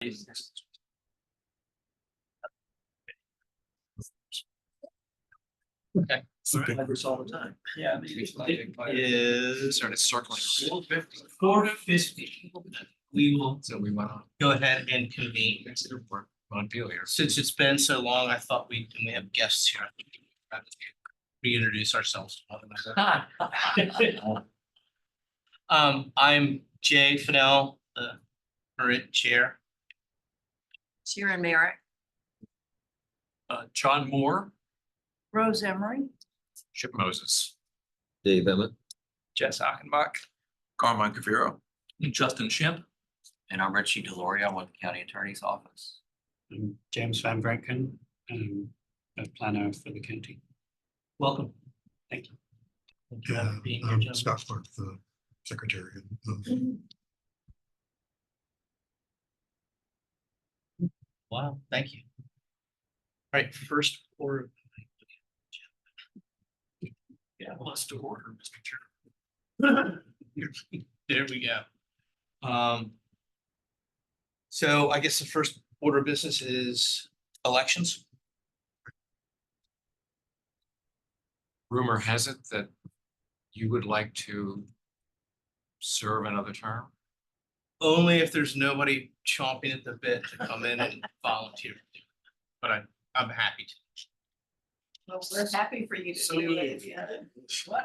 Okay. All the time. Yeah. Is Started circling. 4:50. We will So we went on. go ahead and convene. On deal here. Since it's been so long, I thought we have guests here. Reintroduce ourselves. I'm Jay Fennell, the current chair. Sharon Merrick. John Moore. Rose Emery. Chip Moses. Dave Emmett. Jess Achenbach. Carmine Caviro. Justin Shimp. And I'm Richie Deloria. I'm with the County Attorney's Office. I'm James Van Branken, a planner for the county. Welcome. Thank you. Thank you for being here, gentlemen. Scott Clark, the secretary. Wow, thank you. All right, first order. Yeah, let's do order, Mr. Chair. There we go. So I guess the first order of business is elections. Rumor has it that you would like to serve another term. Only if there's nobody chomping at the bit to come in and volunteer. But I'm happy to. Well, we're happy for you to So do it. moved. Yeah.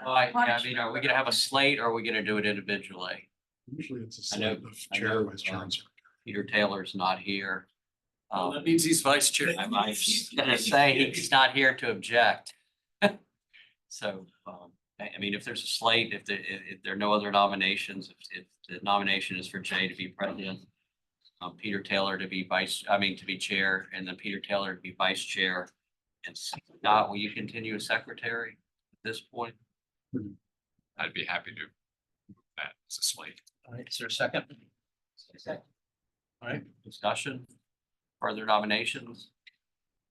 I mean, are we gonna have a slate or are we gonna do it individually? Usually it's a I know- slate of I chair, know, vice chair, and secretary. Peter Taylor's not here. That means he's vice chair. I was gonna say he's not here to object. So, I mean, if there's a slate, if there are no other nominations, if the nomination is for Jay to be president, Peter Taylor to be to be chair, and then Peter Taylor to be vice chair. And Scott, will you continue as secretary at this point? I'd be happy to move that as a slate. All right, is there a second? All right, Discussion, further nominations?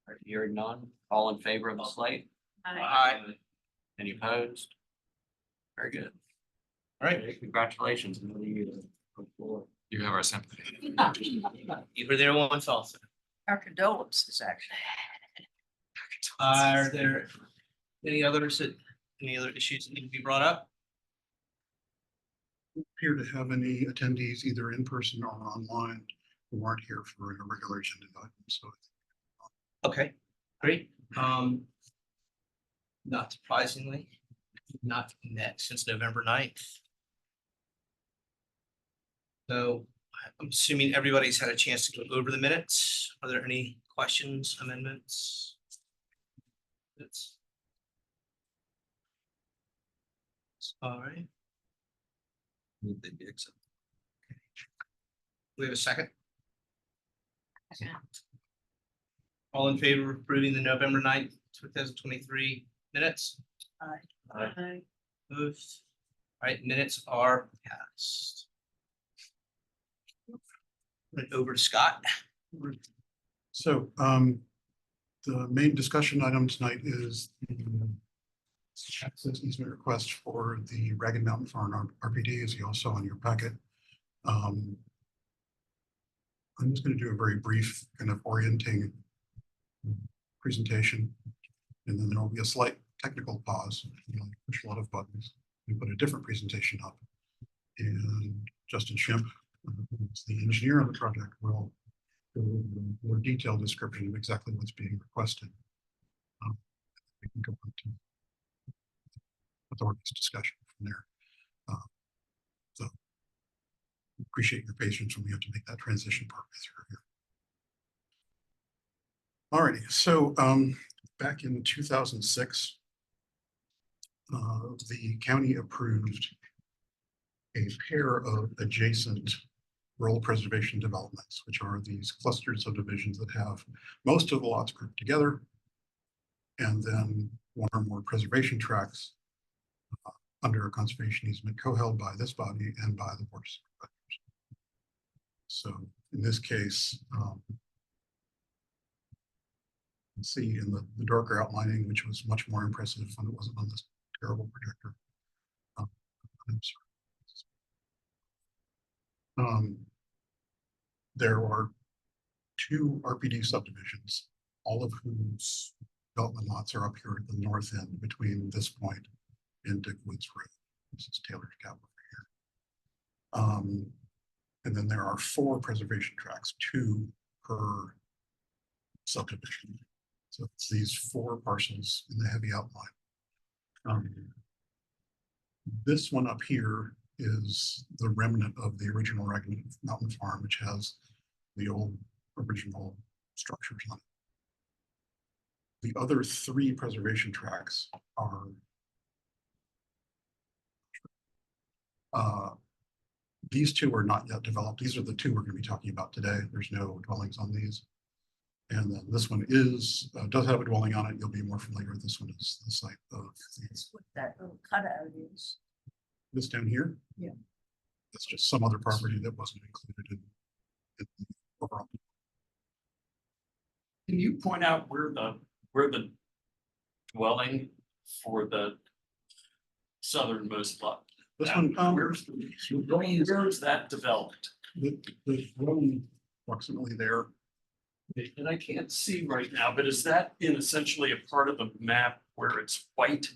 All right, hearing none, all in favor of the slate? Aye. Any opposed? Very good. all right. Congratulations. Another year on the floor. You have our sympathy. You were there once also. Our condolences, actually. Are there any other issues that need to be brought up? Appear to have any attendees either in person or online who aren't here for a regular agenda item, so Okay, great. Not surprisingly, not met since November 9th. So I'm assuming everybody's had a chance to go over the minutes. Are there any questions, amendments? That's all right. Move they be accepted. We have a second. Okay. All in favor of approving the November 9th, 2023 minutes? Aye. Moved. All right, minutes are passed. Right over to Scott. So the main discussion item tonight is the access easement request for the Ragged Mountain Farm RPD, as you all saw in your packet. I'm just going to do a very brief kind of orienting presentation, and then there will be a slight technical pause. Push a lot of buttons and put a different presentation up. And Justin Shimp, who's the engineer on the project, will do a more detailed description of exactly what's being requested. We can go on to authorities discussion from there. So appreciate your patience when we have to make that transition partway through here. Alrighty, so back in 2006, the county approved a pair of adjacent rural preservation developments, which are these clustered subdivisions that have most of the lots grouped together, and then one or more preservation tracts under a conservation easement co-held by this body and by the board of supervisors. So in this case, see in the darker outlining, which was much more impressive when it wasn't on this terrible projector. I'm sorry. There are two RPD subdivisions, all of whose development lots are up here at the north end between this point and Dick Woods Road. This is Taylor's Gap over here. And then there are 4 preservation tracts, 2 per subdivision. So it's these 4 parcels in the heavy outline. This one up here is the remnant of the original Ragged Mountain Farm, which has the old original structures on it. The other 3 preservation tracts are these 2 are not yet developed. These are the 2 we're going to be talking about today. There's no dwellings on these. And then this one is, does have a dwelling on it. You'll be more familiar with this one as the site of That's what that little cutout is. this down here. Yeah. That's just some other property that wasn't included in the overall. Can you point out where the dwelling for the southernmost lot? This one, Where's that developed? the dwelling approximately there. And I can't see right now, but is that in essentially a part of the map where it's white,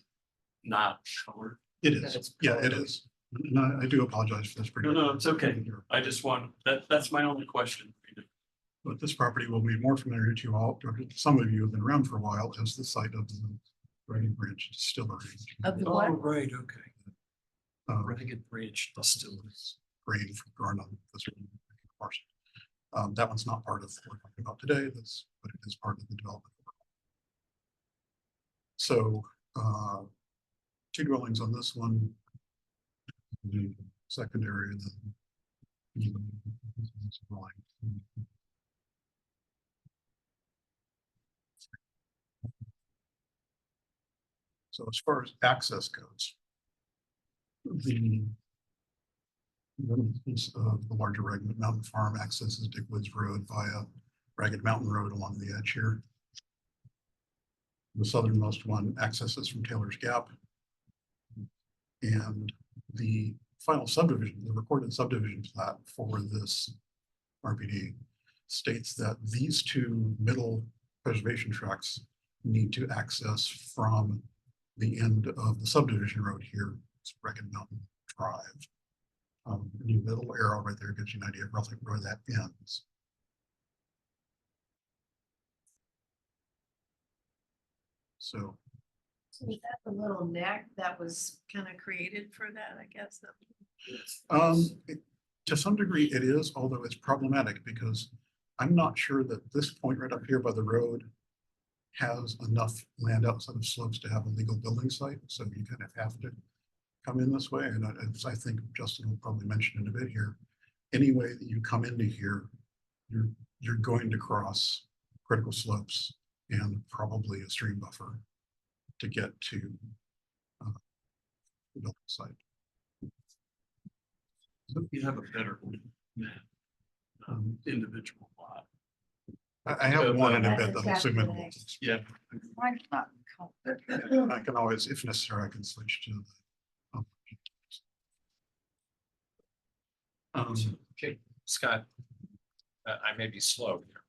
not colored? It is, yeah, it is. And I do apologize for this. No, it's okay. I just want, that's my only question. But this property will be more familiar to you all, or some of you have been around for a while, as the site of the Ragged Branch Distillery. Of the what? Right, okay. Ragged Branch Distilleries. Grain from grown on this parcel. That one's not part of what we're talking about today, but it is part of the development. So 2 dwellings on this one. The secondary, and then so as far as access goes, the piece of the larger Ragged Mountain Farm accesses Dick Woods Road via Ragged Mountain Road along the edge here. The southernmost one accesses from Taylor's Gap. And the final subdivision, the recorded subdivision plat for this RPD states that these 2 middle preservation tracts need to access from the end of the subdivision road here, it's Ragged Mountain Drive. The little arrow right there gives you an idea of roughly where that ends. So Was that the little neck that was kind of created for that, I guess? to some degree it is, although it's problematic because I'm not sure that this point right up here by the road has enough land outside of slopes to have a legal building site. So you kind of have to come in this way. And as I think Justin will probably mention in a bit here, any way that you come into here, you're going to cross critical slopes and probably a stream buffer to get to the building site. You have a better map, individual lot. I have one in a bit that'll That's submit. happening. Yeah. Why not? I can always, if necessary, I can switch to the. Okay, Scott, I may be slow here.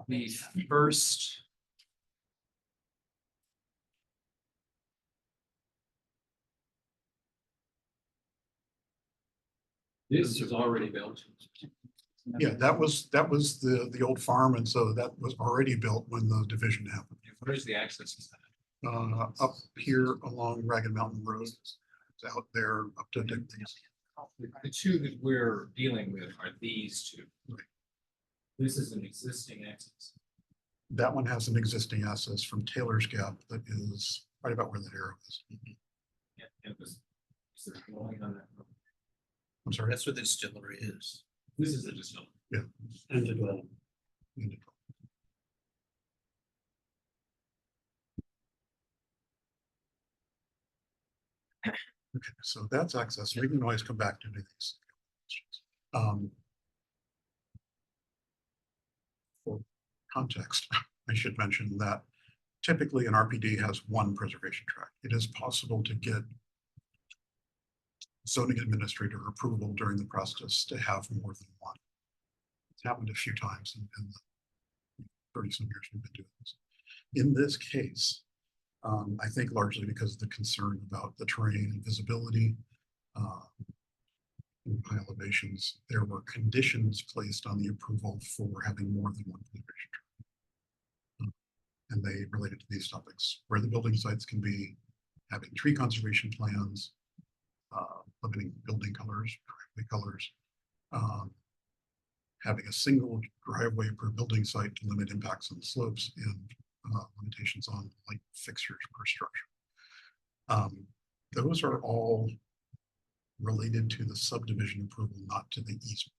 The first. This is already built. Yeah, that was the old farm, and so that was already built when the division happened. Where's the access to that? Up here along Ragged Mountain Road, it's out there up to Dick. The 2 that we're dealing with are these 2. Right. This is an existing access. That one has an existing access from Taylor's Gap that is right about where that arrow is. Yeah, it was. Is there a dwelling on that? I'm sorry. That's what the distillery is. This is a distillery. And a dwelling. Okay, so that's access. We can always come back to these. For context, I should mention that typically an RPD has 1 preservation tract. It is possible to get zoning administrator approval during the process to have more than 1. happened a few times in the 30-some years we've been doing this. In this case, I think largely because of the concern about the terrain and visibility, in high elevations, there were conditions placed on the approval for having more than one preservation tract. And they related to these topics, where the building sites can be, having tree conservation plans, limiting building colors, driveway colors, having a single driveway per building site to limit impacts on the slopes, and limitations on light fixtures per structure. Those are all related to the subdivision approval, not to the easement.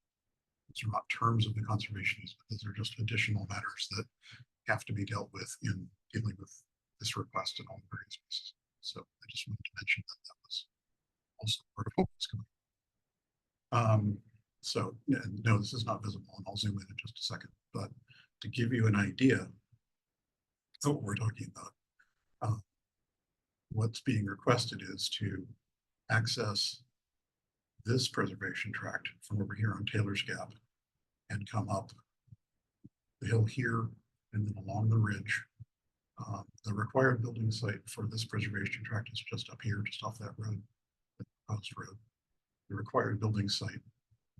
These are not terms of the conservation easement. Those are just additional matters that have to be dealt with in dealing with this request in all the various places. So I just wanted to mention that that was also part of what was going. So no, this is not visible, and I'll zoom in just a second. But to give you an idea of what we're talking about, what's being requested is to access this preservation tract from over here on Taylor's Gap and come up the hill here and then along the ridge. The required building site for this preservation tract is just up here, just off that road, the proposed road. The required building site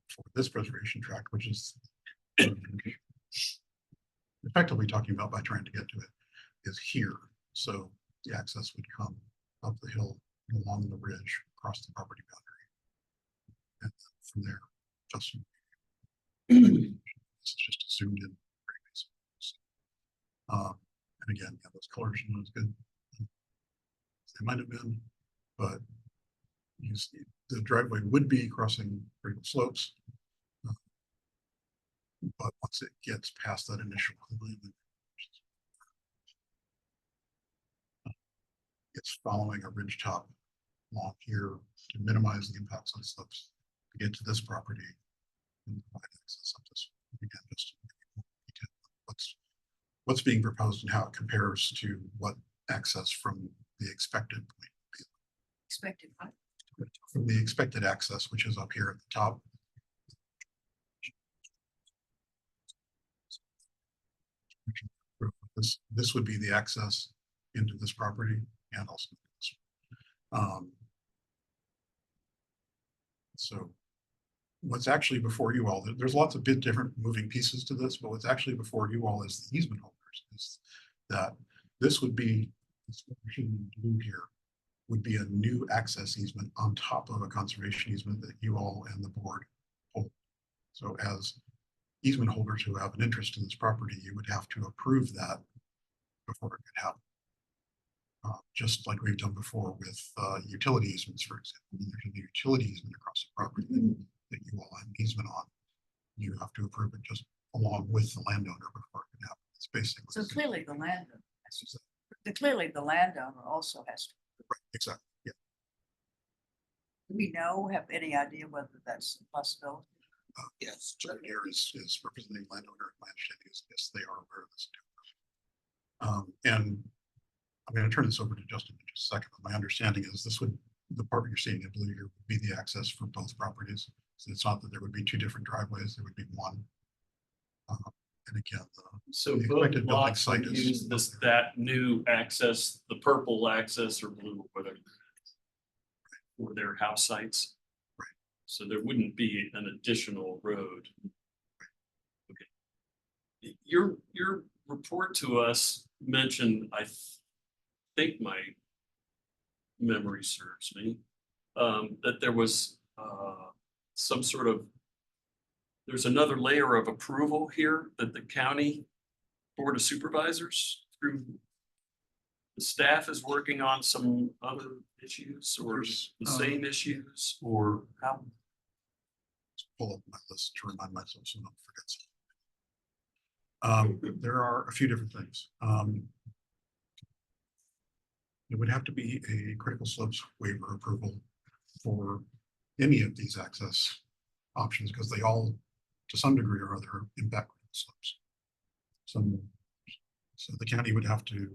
for this preservation tract, which is effectively talking about by trying to get to it, is here. So the access would come up the hill and along the ridge across the property boundary. And from there, just it's just a zoomed in. And again, yeah, those colors are not as good as they might have been, but you see the driveway would be crossing vertical slopes. But once it gets past that initial alignment, it's following a ridge top along here to minimize the impacts on slopes to get to this property and provide access up this. Again, just what's being proposed and how it compares to what access from the expected point would be. Expected, what? From the expected access, which is up here at the top. This would be the access into this property and also this. So what's actually before you all, there's lots of bit different moving pieces to this, but what's actually before you all is the easement holders, is that this would be, this blue here would be a new access easement on top of a conservation easement that you all and the board hold. So as easement holders who have an interest in this property, you would have to approve that before it could happen. Just like we've done before with utility easements, for example. When there's a utility easement across the property that you all have an easement on, you have to approve it just along with the landowner before it can happen. It's basically So clearly the landowner, Exactly. also has to. Right, exactly. Yeah. Do we have any idea whether that's a possibility? Yes, John here is representing landowner. My understanding is yes, they are aware of this too. And I'm going to turn this over to Justin in just a second. But my understanding is this would, the part you're seeing in blue here would be the access for both properties. So it's not that there would be two different driveways, there would be one. And again, So the both expected building lots site would is- use this, that new access, the purple access or blue, whatever. For their house sites. Right. So there wouldn't be an additional road. Okay. Your report to us mentioned, I think my memory serves me, that there was some sort of, there's another layer of approval here that the county Board of Supervisors through the staff is working on some other issues or the same issues or how? Pull up my list to remind myself so I don't forget something. There are a few different things. It would have to be a critical slopes waiver approval for any of these access options because they all, to some degree or other, impact slopes. So the county would have to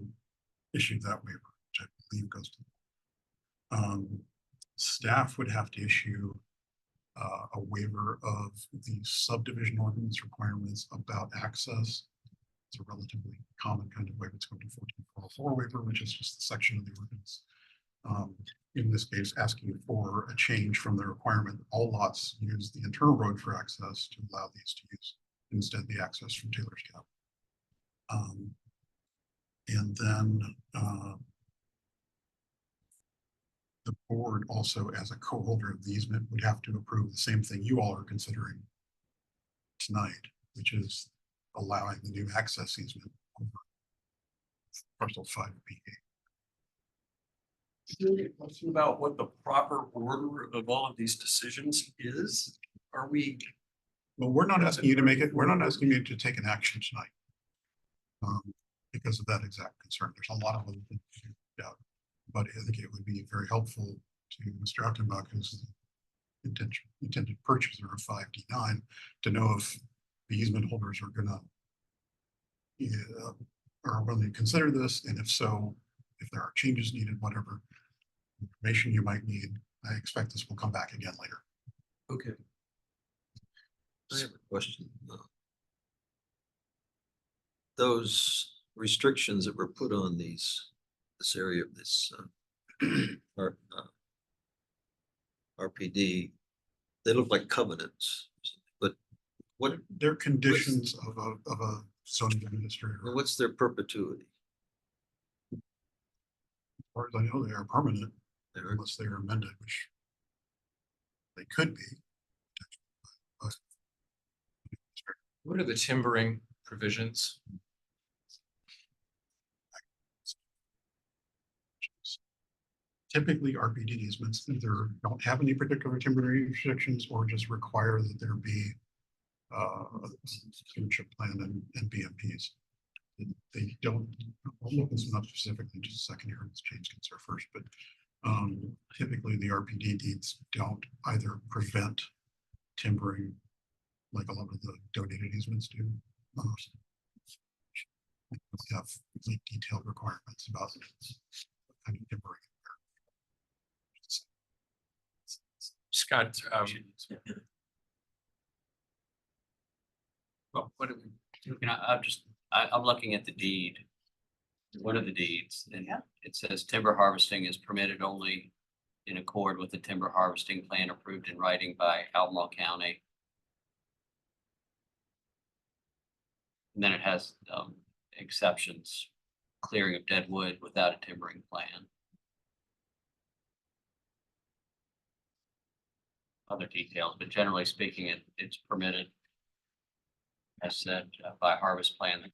issue that waiver, which I believe goes to. Staff would have to issue a waiver of the subdivision ordinance requirements about access. It's a relatively common kind of waiver. It's going to 14.404 waiver, which is just the section of the ordinance. In this case, asking for a change from the requirement that all lots use the internal road for access to allow these to use instead the access from Taylor's Gap. And then the board also, as a co-holder of the easement, would have to approve the same thing you all are considering tonight, which is allowing the new access easement over parcel 5B. Is there any question about what the proper order of all of these decisions is? Are we? Well, we're not asking you to make it, we're not asking you to take an action tonight. Because of that exact concern. There's a lot of other things to figure out. But I think it would be very helpful to Mr. Altenbach, who's the intended purchaser of 5D9, to know if the easement holders are gonna are willing to consider this, and if so, if there are changes needed, whatever information you might need. I expect this will come back again later. Okay. I have a question. Those restrictions that were put on this area of this RPD, they look like covenants, but what, They're conditions of a zoning administrator. what's their perpetuity? As far as I know, they are permanent They're- unless they are amended, which they could be. But What are the timbering provisions? typically RPD easements either don't have any particular timber restrictions or just require that there be a stewardship plan and BMPs. They don't, I'll look this one up specifically in just a second here. Let's change things first, but typically the RPD deeds don't either prevent timbering like a lot of the donated easements do. We have like detailed requirements about what kind of timbering. Scott, well, what do we? I'm looking at the deed. One of the deeds, and Yeah. it says timber harvesting is permitted only in accord with the timber harvesting plan approved in writing by Albemarle County. And then it has exceptions, clearing of dead wood without a timbering plan. Other details, but generally speaking, it's permitted. As said by harvest plan.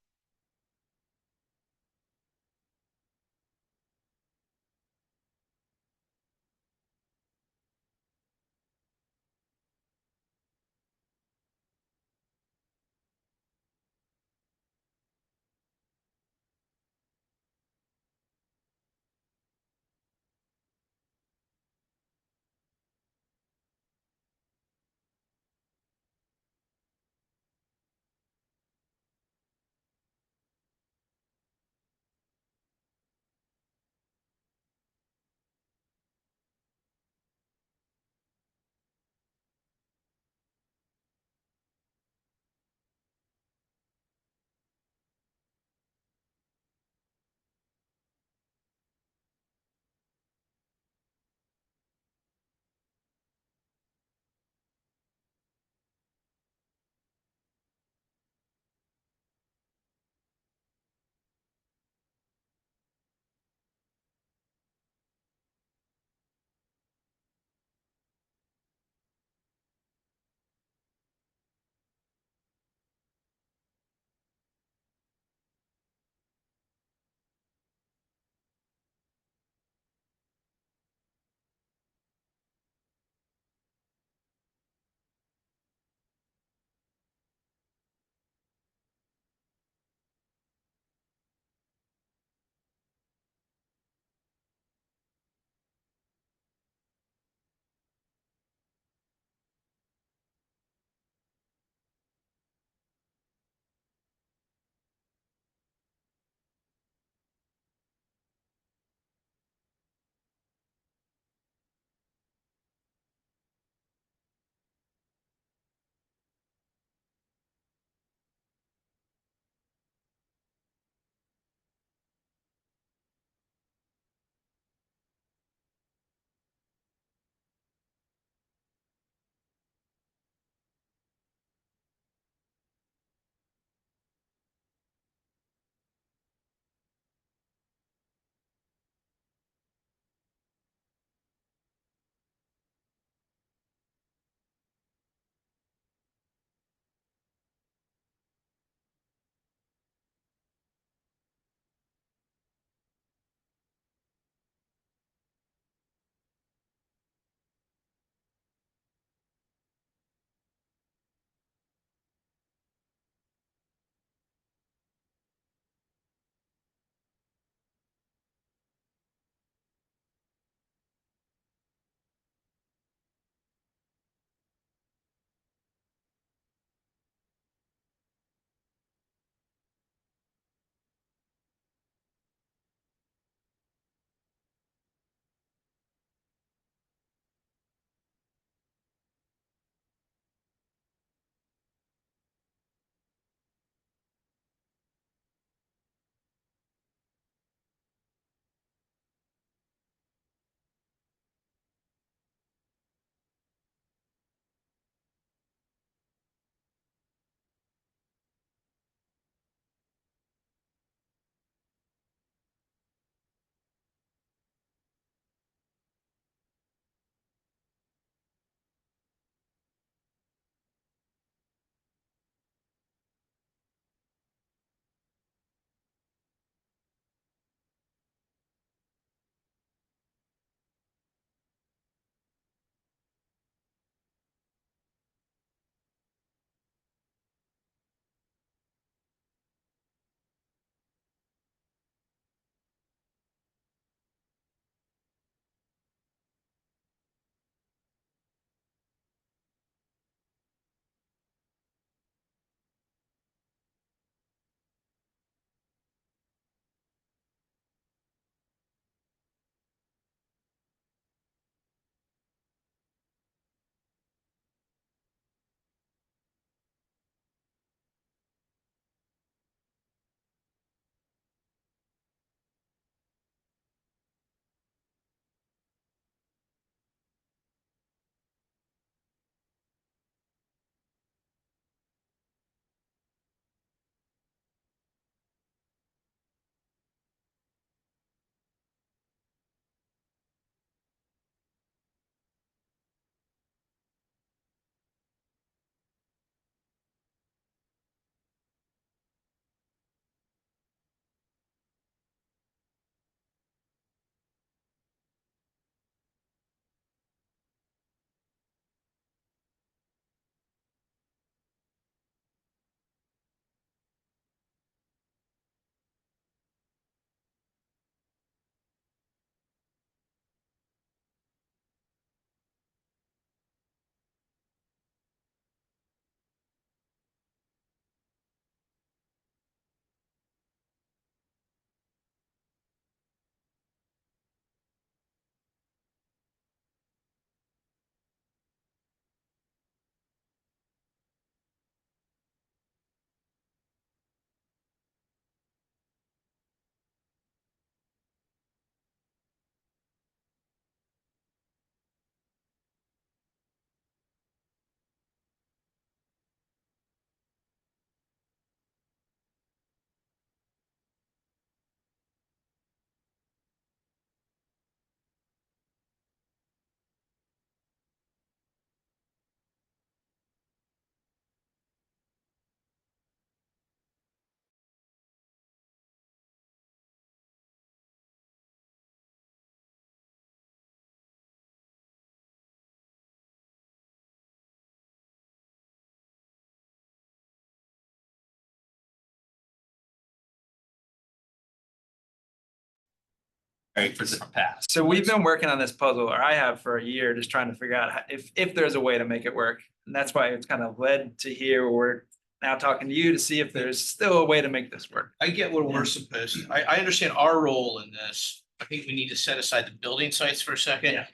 for the past. So we've been working on this puzzle, or I have for a year, just trying to figure out if there's a way to make it work. And that's why it's kind of led to here, where we're now talking to you to see if there's still a way to make this work. I get what we're supposed to, I understand our role in this. I think we need to set aside the building sites for a second. Yeah.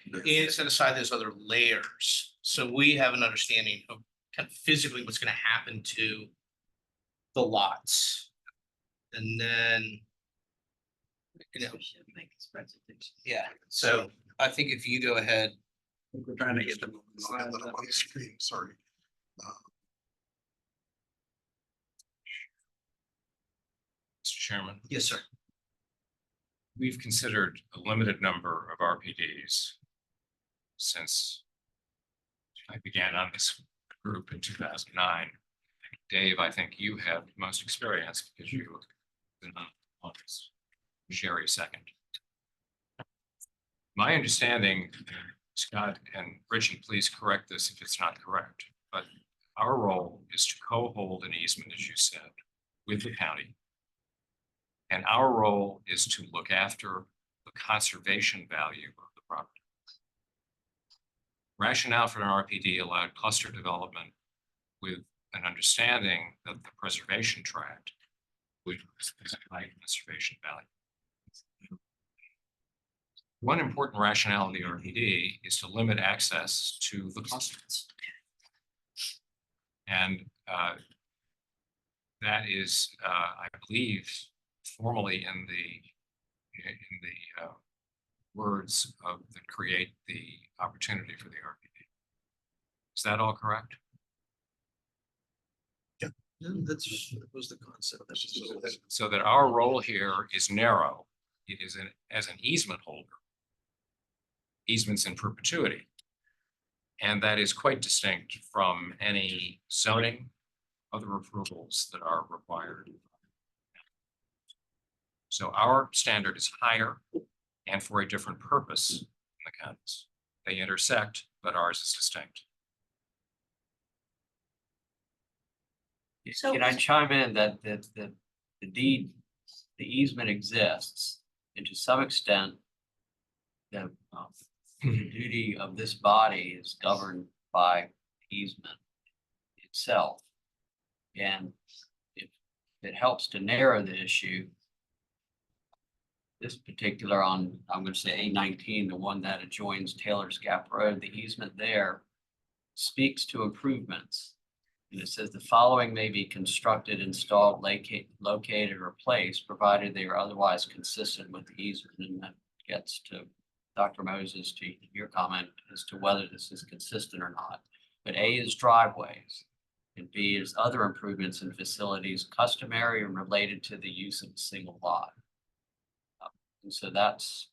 And set aside those other layers, so we have an understanding of kind of physically what's gonna happen to the lots. And then, you know, yeah, so I think if you go ahead, We're trying to get them. I'll get that up on the screen, sorry. Mr. Chairman, yes, sir. we've considered a limited number of RPDs since I began on this group in 2009. Dave, I think you have most experience because you have been on this. Sherry second. My understanding, Scott and Richie, please correct this if it's not correct, but our role is to co-hold an easement, as you said, with the county. And our role is to look after the conservation value of the property. Rationale for an RPD allowed cluster development with an understanding that the preservation tract would provide conservation value. One important rationale in the RPD is to limit access to the clusters. And that is, I believe, formally in the words of that create the opportunity for the RPD. Is that all correct? Yeah, that was the concept. So that our role here is narrow. It is as an easement holder. Easements in perpetuity. And that is quite distinct from any zoning, other approvals that are required. So our standard is higher and for a different purpose in the counties. They intersect, but ours is distinct. So- Can I chime in that the deed, the easement exists, and to some extent, the duty of this body is governed by easement itself. And if it helps to narrow the issue, this particular on, I'm gonna say A19, the one that adjoins Taylor's Gap Road, the easement there speaks to improvements. And it says the following may be constructed, installed, located, or placed, provided they are otherwise consistent with the easement. And that gets to Dr. Moses, to your comment as to whether this is consistent or not. But A is driveways, and B is other improvements in facilities customary and related to the use of a single lot. And so that's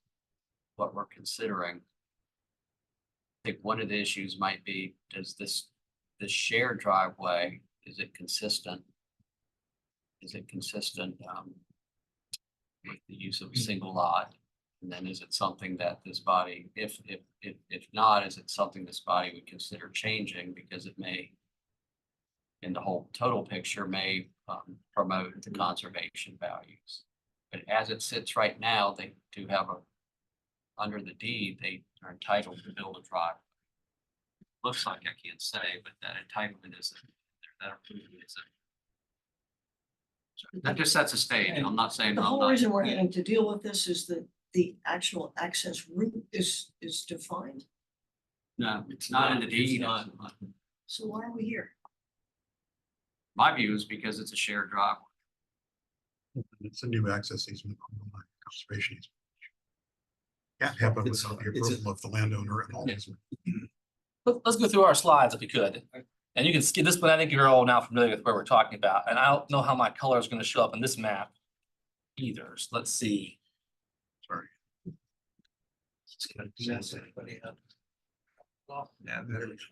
what we're considering. I think one of the issues might be, does this shared driveway, is it consistent? Is it consistent with the use of a single lot? And then is it something that this body, if not, is it something this body would consider changing because it may, in the whole total picture, may promote the conservation values? But as it sits right now, they do have under the deed, they are entitled to build a driveway. Looks like, I can't say, but that entitlement isn't, that approval isn't. That just sets a stage. I'm not saying. The I'm whole not- reason we're having to deal with this is that the actual access route is defined. No, it's not in the deed. So why are we here? My view is because it's a shared driveway. It's a new access easement on the line, conservation easement. Can't happen without the approval of the landowner and all. Let's go through our slides if we could. And you can skip this, but I think you're all now familiar with what we're talking about. And I don't know how my color is going to show up in this map either. So let's see. Sorry. Yeah,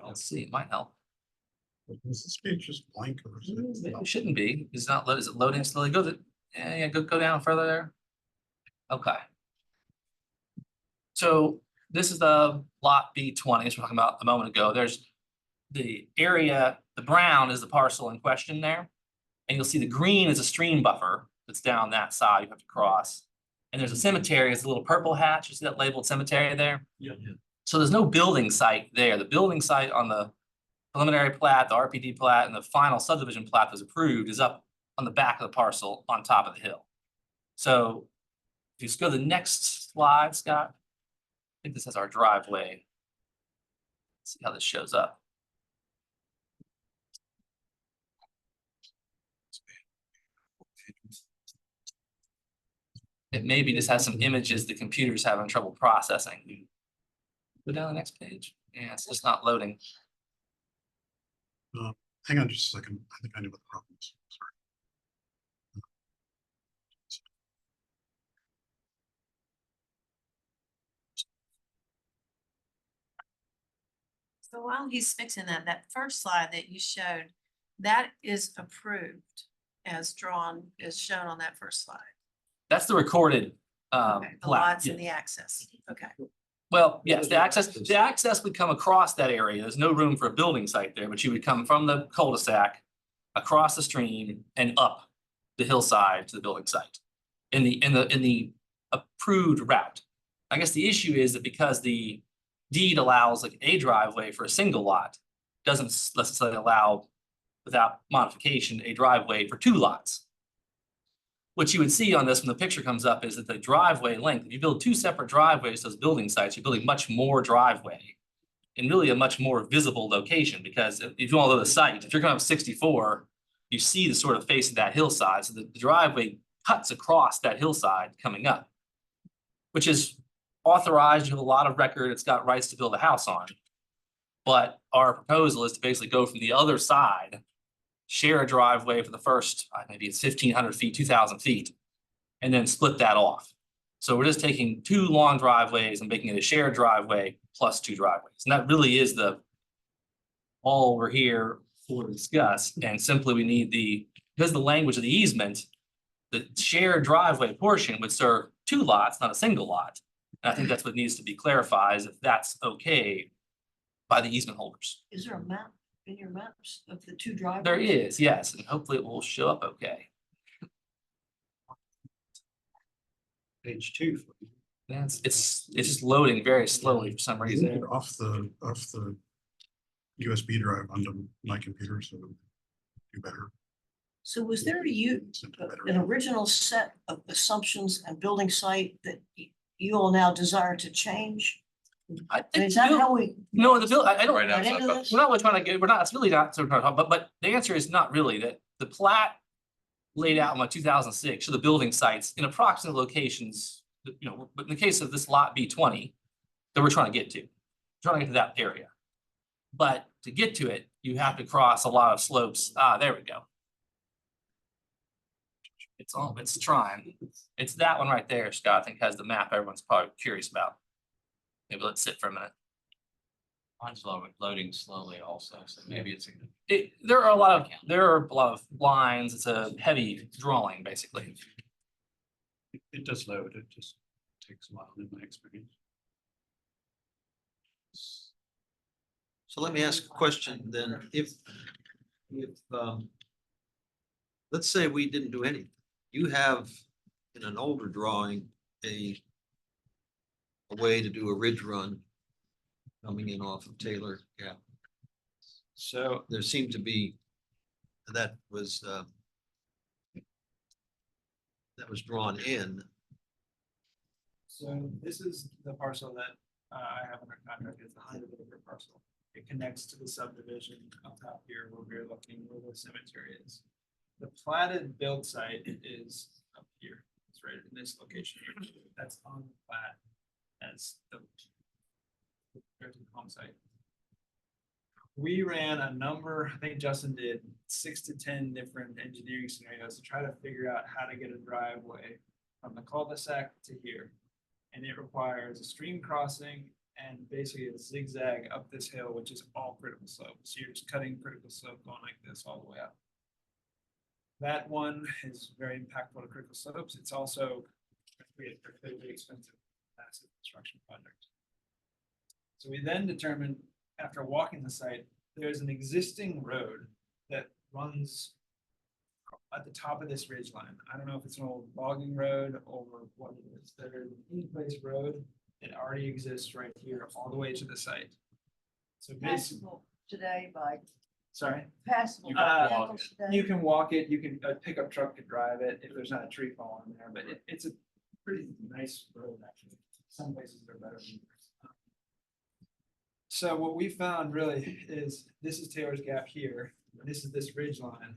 let's see, it might help. Is this page just blank or is it? It shouldn't be. It's not, is it loading slowly? Go to, yeah, go down further there. Okay. So this is the lot B20, as we were talking about a moment ago. There's the area, the brown is the parcel in question there. And you'll see the green is a stream buffer that's down that side you have to cross. And there's a cemetery, it's a little purple hatch, you see that labeled cemetery there? Yeah. So there's no building site there. The building site on the preliminary plat, the RPD plat, and the final subdivision plat that was approved is up on the back of the parcel on top of the hill. So if you just go to the next slide, Scott, I think this has our driveway. Let's see how this shows up. It maybe just has some images the computer's having trouble processing. Go down the next page. Yeah, it's just not loading. Hang on just a second. I think I know what the problem is. Sorry. So while he's fixing that, that first slide that you showed, that is approved as drawn, as shown on that first slide. That's the recorded Okay, the plat, lots yeah. and the access. Okay. Well, yes, the access would come across that area. There's no room for a building site there, but you would come from the cul-de-sac across the stream and up the hillside to the building site in the approved route. I guess the issue is that because the deed allows like a driveway for a single lot, doesn't necessarily allow without modification a driveway for two lots. What you would see on this when the picture comes up is that the driveway length, if you build two separate driveways to those building sites, you're building much more driveway in really a much more visible location, because if you want to go to the site, if you're going up 64, you see the sort of face of that hillside. So the driveway cuts across that hillside coming up, which is authorized. You have a lot of record. It's got rights to build a house on. But our proposal is to basically go from the other side, share a driveway for the first, maybe it's 1,500 feet, 2,000 feet, and then split that off. So we're just taking two long driveways and making it a shared driveway plus two driveways. And that really is all we're here for to discuss. And simply we need because the language of the easement, the shared driveway portion would serve two lots, not a single lot. And I think that's what needs to be clarified, is if that's okay by the easement holders. Is there a map in your maps of the two driveways? There is, yes, and hopefully it will show up okay. Page 2. Yeah, it's just loading very slowly for some reason. Off the USB drive onto my computer, so do better. So was there Simply better. an original set of assumptions and building site that you all now desire to change? I And think is that how we no, the bill, I don't. Right got outside into the- this? We're not really trying to get, we're not, it's really not, so we're trying to talk, but the answer is not really. That the plat laid out in like 2006, show the building sites in approximate locations, but in the case of this lot B20, that we're trying to get to, that area. But to get to it, you have to cross a lot of slopes. There we go. It's trying. It's that one right there, Scott, I think has the map everyone's probably curious about. Maybe let's sit for a minute. Mine's loading slowly also, so maybe it's. There are a lot of lines. It's a heavy drawing, basically. It does load, it just takes a while in my experience. So let me ask a question then. If let's say we didn't do anything, you have in an older drawing, a way to do a ridge run coming in off of Taylor. Yeah. So There seemed to be, that was drawn in. So this is the parcel that I have under contract, it's a 100-acre parcel. It connects to the subdivision up top here where we're looking where the cemetery is. The platted build site is up here, it's right in this location here, that's on the plat as there's the home site. We ran a number, I think Justin did 6 to 10 different engineering scenarios to try to figure out how to get a driveway from the cul-de-sac to here. And it requires a stream crossing and basically a zigzag up this hill, which is all critical slope. So you're just cutting critical slope going like this all the way up. That one is very impactful to critical slopes. It's also a really expensive, massive construction project. So we then determined, after walking the site, there's an existing road that runs at the top of this ridge line. I don't know if it's an old logging road or what it is. There's an in-place road that already exists right here all the way to the site. So basically, Passable today by, sorry, passable. You by can walk vehicles today. you can walk it, you can, a pickup truck could drive it if there's not a tree falling there, but it's a pretty nice road actually. Some places are better than others. So what we found really is, this is Taylor's Gap here, and this is this ridge line.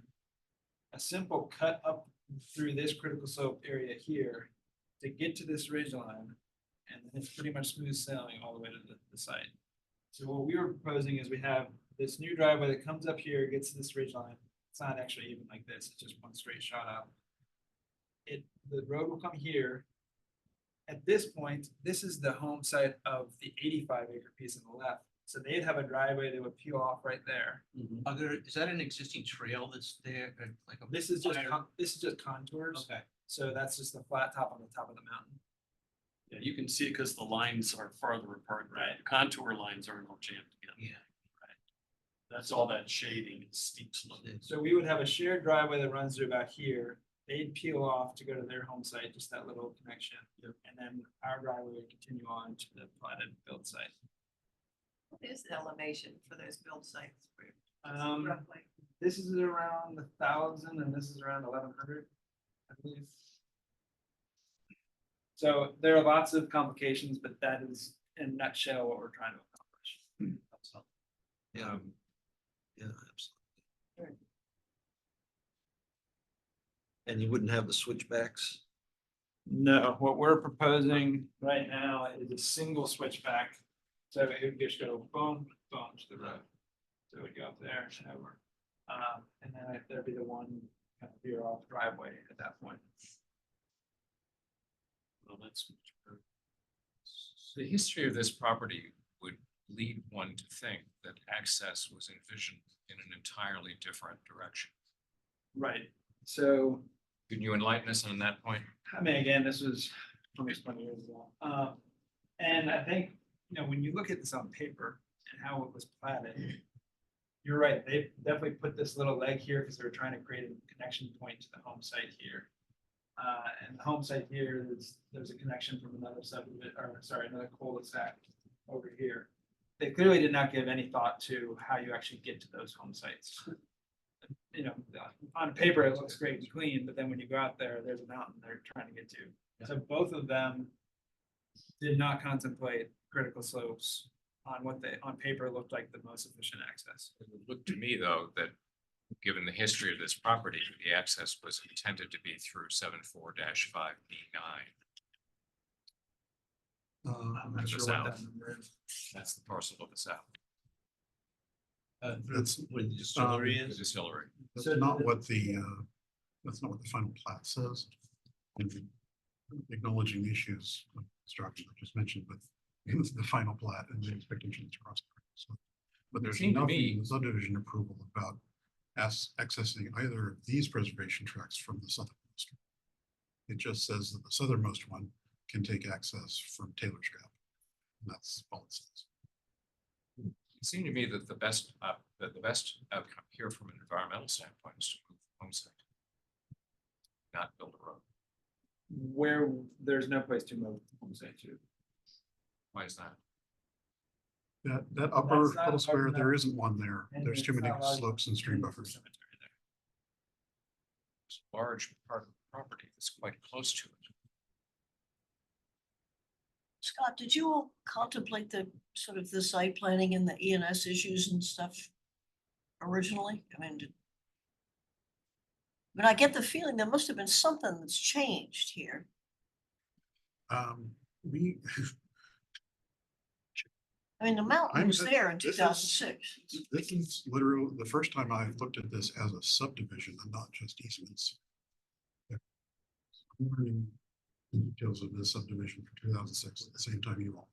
A simple cut up through this critical slope area here to get to this ridge line. And then it's pretty much smooth sailing all the way to the site. So what we were proposing is we have this new driveway that comes up here, gets to this ridge line. It's not actually even like this, it's just one straight shot up. The road will come here. At this point, this is the home site of the 85-acre piece on the left. So they'd have a driveway that would peel off right there. Is that an existing trail that's there? Like a This is just, fire- this is just contours. Okay. So that's just the flat top on the top of the mountain. Yeah, you can see it because the lines are farther apart, right? The contour lines aren't all jammed together. Yeah. That's all that shading and steep slope. So we would have a shared driveway that runs through about here. They'd peel off to go to their home site, just that little connection. Yep. And then our driveway would continue on to the platted build site. What is the elevation for those build sites? Roughly. This is around 1,000 and this is around 1,100, I believe. So there are lots of complications, but that is in a nutshell what we're trying to accomplish. Yeah. Yeah, absolutely. And you wouldn't have the switchbacks? No, what we're proposing right now is a single switchback. So it would just go boom, boom to the road. So it would go up there and over. And then there'd be the one kind of veer off driveway at that point. Well, that's. The history of this property would lead one to think that access was envisioned in an entirely different direction. Right, so, Can you enlighten us on that point? I mean, again, this was almost 20 years ago. And I think, when you look at this on paper and how it was platted, you're right, they definitely put this little leg here because they were trying to create a connection point to the home site here. And the home site here, there's a connection from another subdivision, or sorry, another cul-de-sac over here. They clearly did not give any thought to how you actually get to those home sites. On paper, it looks great and clean, but then when you go out there, there's a mountain they're trying to get to. So both of them did not contemplate critical slopes on what they, on paper, looked like the most efficient access. It would look to me, though, that given the history of this property, the access was intended to be through 74-5B9. I'm not To sure the what that south. number is. That's the parcel of the south, That's, Where the distillery the is. distillery. that's So not the- what the, that's not what the final plat says. And acknowledging the issues of construction I just mentioned, but it's the final plat and the expectations across. So, but there's seemed to nothing me- in the subdivision approval about accessing either of these preservation tracts from the southernmost. It just says that the southernmost one can take access from Taylor's Gap. And that's all it says. It seemed to me that the best outcome here from an environmental standpoint is to move the home site, not build a road. Where there's no place to move home site to. Why is that? That upper That's not little square, open there up. isn't one there. And There's too it's many not allowed slopes and stream to buffers. cemetery there. It's a large part of the property that's quite close to it. Scott, did you all contemplate the sort of the site planning and the ENS issues and stuff originally? But I get the feeling there must have been something that's changed here. We, The mountain I'm was just- there in this is- 2006. this is literally the first time I've looked at this as a subdivision and not just easements. I'm learning the details of this subdivision for 2006 at the same time you all.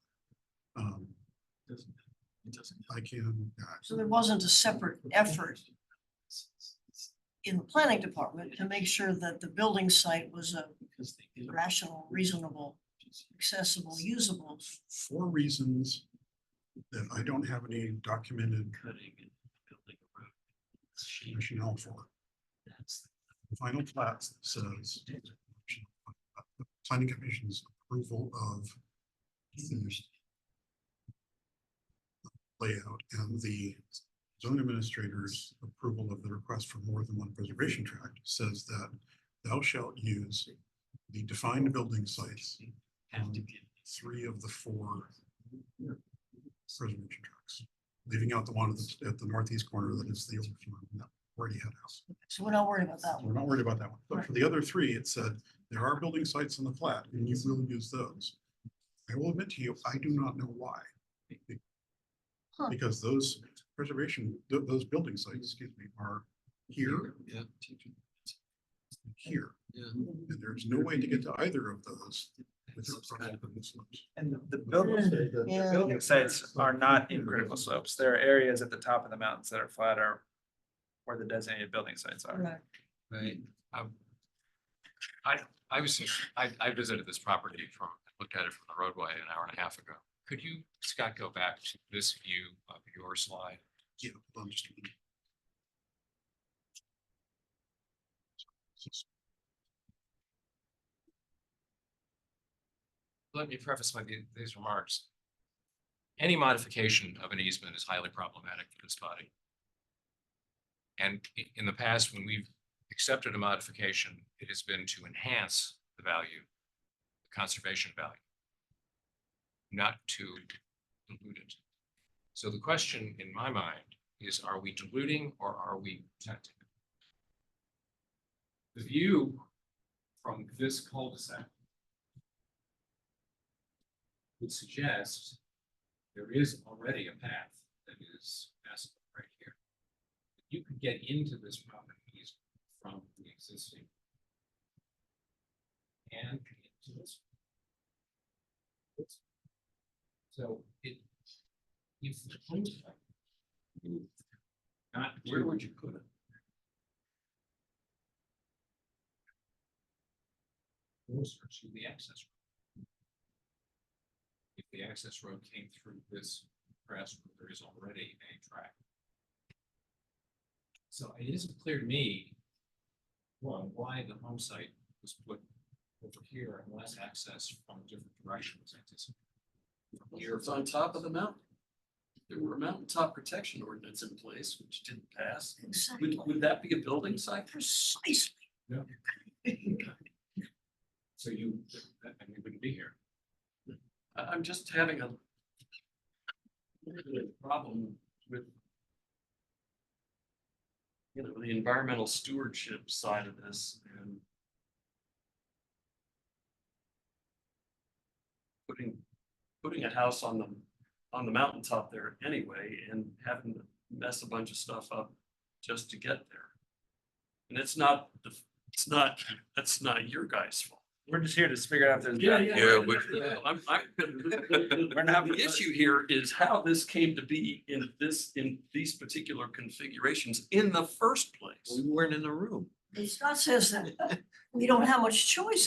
I can. So there wasn't a separate effort in the planning department to make sure that the building site was a rational, reasonable, accessible, usable. For reasons that I don't have any documented Cutting and building a road. rationale for. final plat says the planning commission's approval of the layout and the zoning administrator's approval of the request for more than one preservation tract says that thou shalt use the defined building sites on 3 of the 4 preservation tracts, leaving out the one at the northeast corner that is the old farm that already had a house. So we're not worried about that We're one. not worried about that one. But for the other 3, it said there are building sites on the plat and you will use those. I will admit to you, I do not know why. Huh. Because those preservation, those building sites, excuse me, are here, Yeah. here, Yeah. and there's no way to get to either of those. without crossing the slopes. And the Yeah. building sites are not in critical slopes. There are areas at the top of the mountains that are flat or where the designated building sites are. Right. Right. I visited this property looked at it from the roadway an hour and a half ago. Could you, Scott, go back to this view of your slide? Yeah, hold on just a minute. Let me preface these remarks. Any modification of an easement is highly problematic for this body. And in the past, when we've accepted a modification, it has been to enhance the value, the conservation value, not to dilute it. So the question in my mind is, are we diluting or are we protecting? The view from this cul-de-sac would suggest there is already a path that is passable right here. You could get into this property from the existing and into this. So if the cul-de-sac moved, not where would you put it? Closer to the access road. If the access road came through this grass, there is already a track. So it isn't clear to me, well, why the home site was put over here and less access from a different direction was anticipated. Here it's on top of the mountain. There were a mountaintop protection ordinance in place, which didn't pass. Exactly. Would that be a building site? Precisely. Yeah. So and you wouldn't be here. I'm just having a problem with, the environmental stewardship side of this and putting a house on the mountaintop there anyway and having to mess a bunch of stuff up just to get there. And that's not your guys' fault. We're just here to figure out if there's. We're not, the issue here is how this came to be in these particular configurations in the first place. We weren't in the room. And Scott says that we don't have much choice,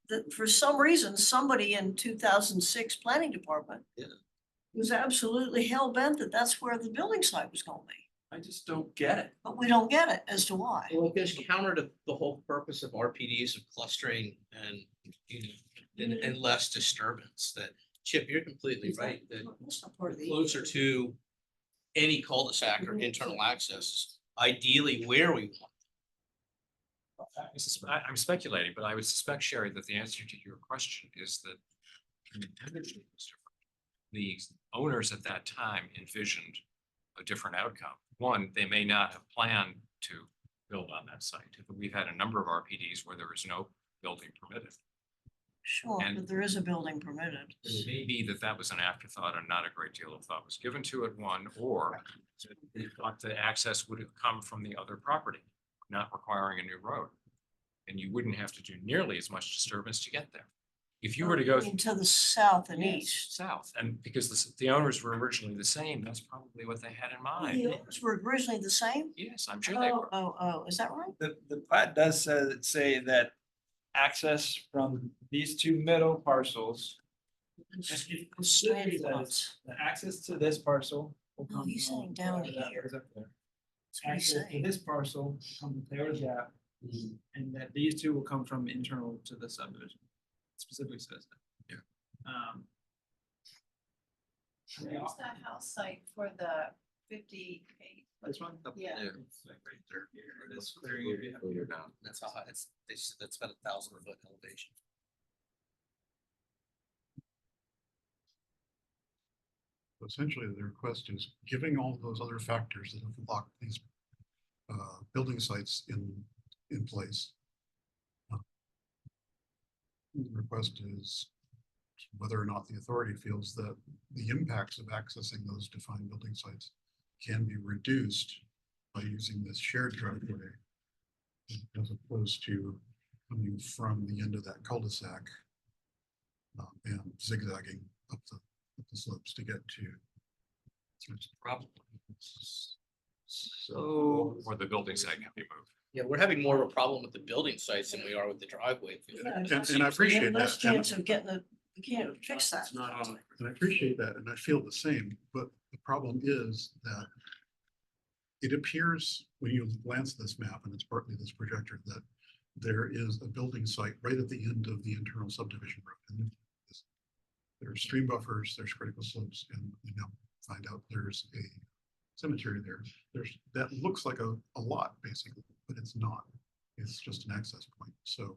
that for some reason, somebody in 2006 planning department Yeah. was absolutely hell bent that that's where the building site was gonna be. I just don't get it. But we don't get it as to why. Well, it goes counter to the whole purpose of RPDs of clustering and, and less disturbance. That, Chip, you're completely right, that That's not part of the. closer to any cul-de-sac or internal access, ideally where we want. I'm speculating, but I would suspect, Sherry, that the answer to your question is that the intention was different. The owners at that time envisioned a different outcome. One, they may not have planned to build on that site. We've had a number of RPDs where there is no building permitted. Sure, And- but there is a building permitted. It may be that that was an afterthought and not a great deal of thought was given to it, one, or they thought the access would have come from the other property, not requiring a new road. And you wouldn't have to do nearly as much disturbance to get there. If you were to go To the south and Yes, east. south, and because the owners were originally the same, that's probably what they had in mind. The owners were originally the same? Yes, I'm sure they were. Oh, is that right? The plat does say that access from these two middle parcels. Straight It says The access to this parcel. will come he's from- saying down that here. was up there. That's what he's Access to saying. this parcel, come from Taylor's Gap, And that these two will come from internal to the subdivision. Specifically says that. Where's that house site for the 58? This one? Yeah. It's like right there. Here it is. Clearing area. That's how high, that's about 1,000 foot elevation. Essentially, the request is giving all those other factors that have locked these building sites in place. The request is whether or not the authority feels that the impacts of accessing those defined building sites can be reduced by using this shared driveway as opposed to coming from the end of that cul-de-sac and zigzagging up the slopes to get to. Probably. So, Or the building site can be moved. Yeah, we're having more of a problem with the building sites than we are with the driveway. Yeah, and I appreciate less that. chance of getting a, you can't fix that. It's not on. And I appreciate that, and I feel the same, but the problem is that it appears when you glance at this map, and it's partly this projector, that there is a building site right at the end of the internal subdivision road. And there's stream buffers, there's critical slopes, and we now find out there's a cemetery there. That looks like a lot, basically, but it's not. It's just an access point. So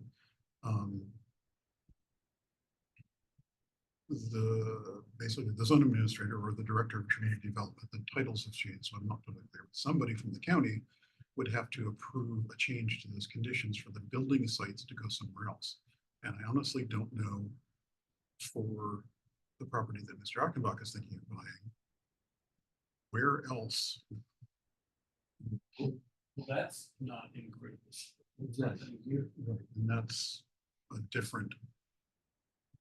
basically the zone administrator or the director of community development, the titles have changed, so I'm not totally clear. Somebody from the county would have to approve a change to those conditions for the building sites to go somewhere else. And I honestly don't know for the property that Mr. Achenbach is thinking of buying, where else? Well, that's not in Greenwich. Exactly. Right, and that's a different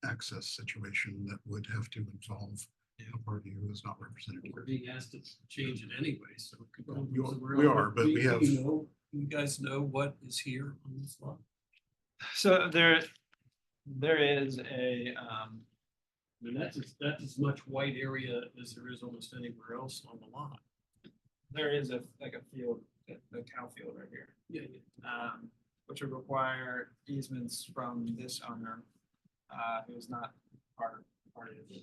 access situation that would have to involve a party who is not represented We're here. being asked to change it anyway, so. it could go You are- somewhere we else. are, but we have- You guys know what is here on this lot? So there is a, I mean, that's as much white area as there is almost anywhere else on the lot. there is like a field, a cow field right here. Yeah. Which would require easements from this owner, who's not part of it.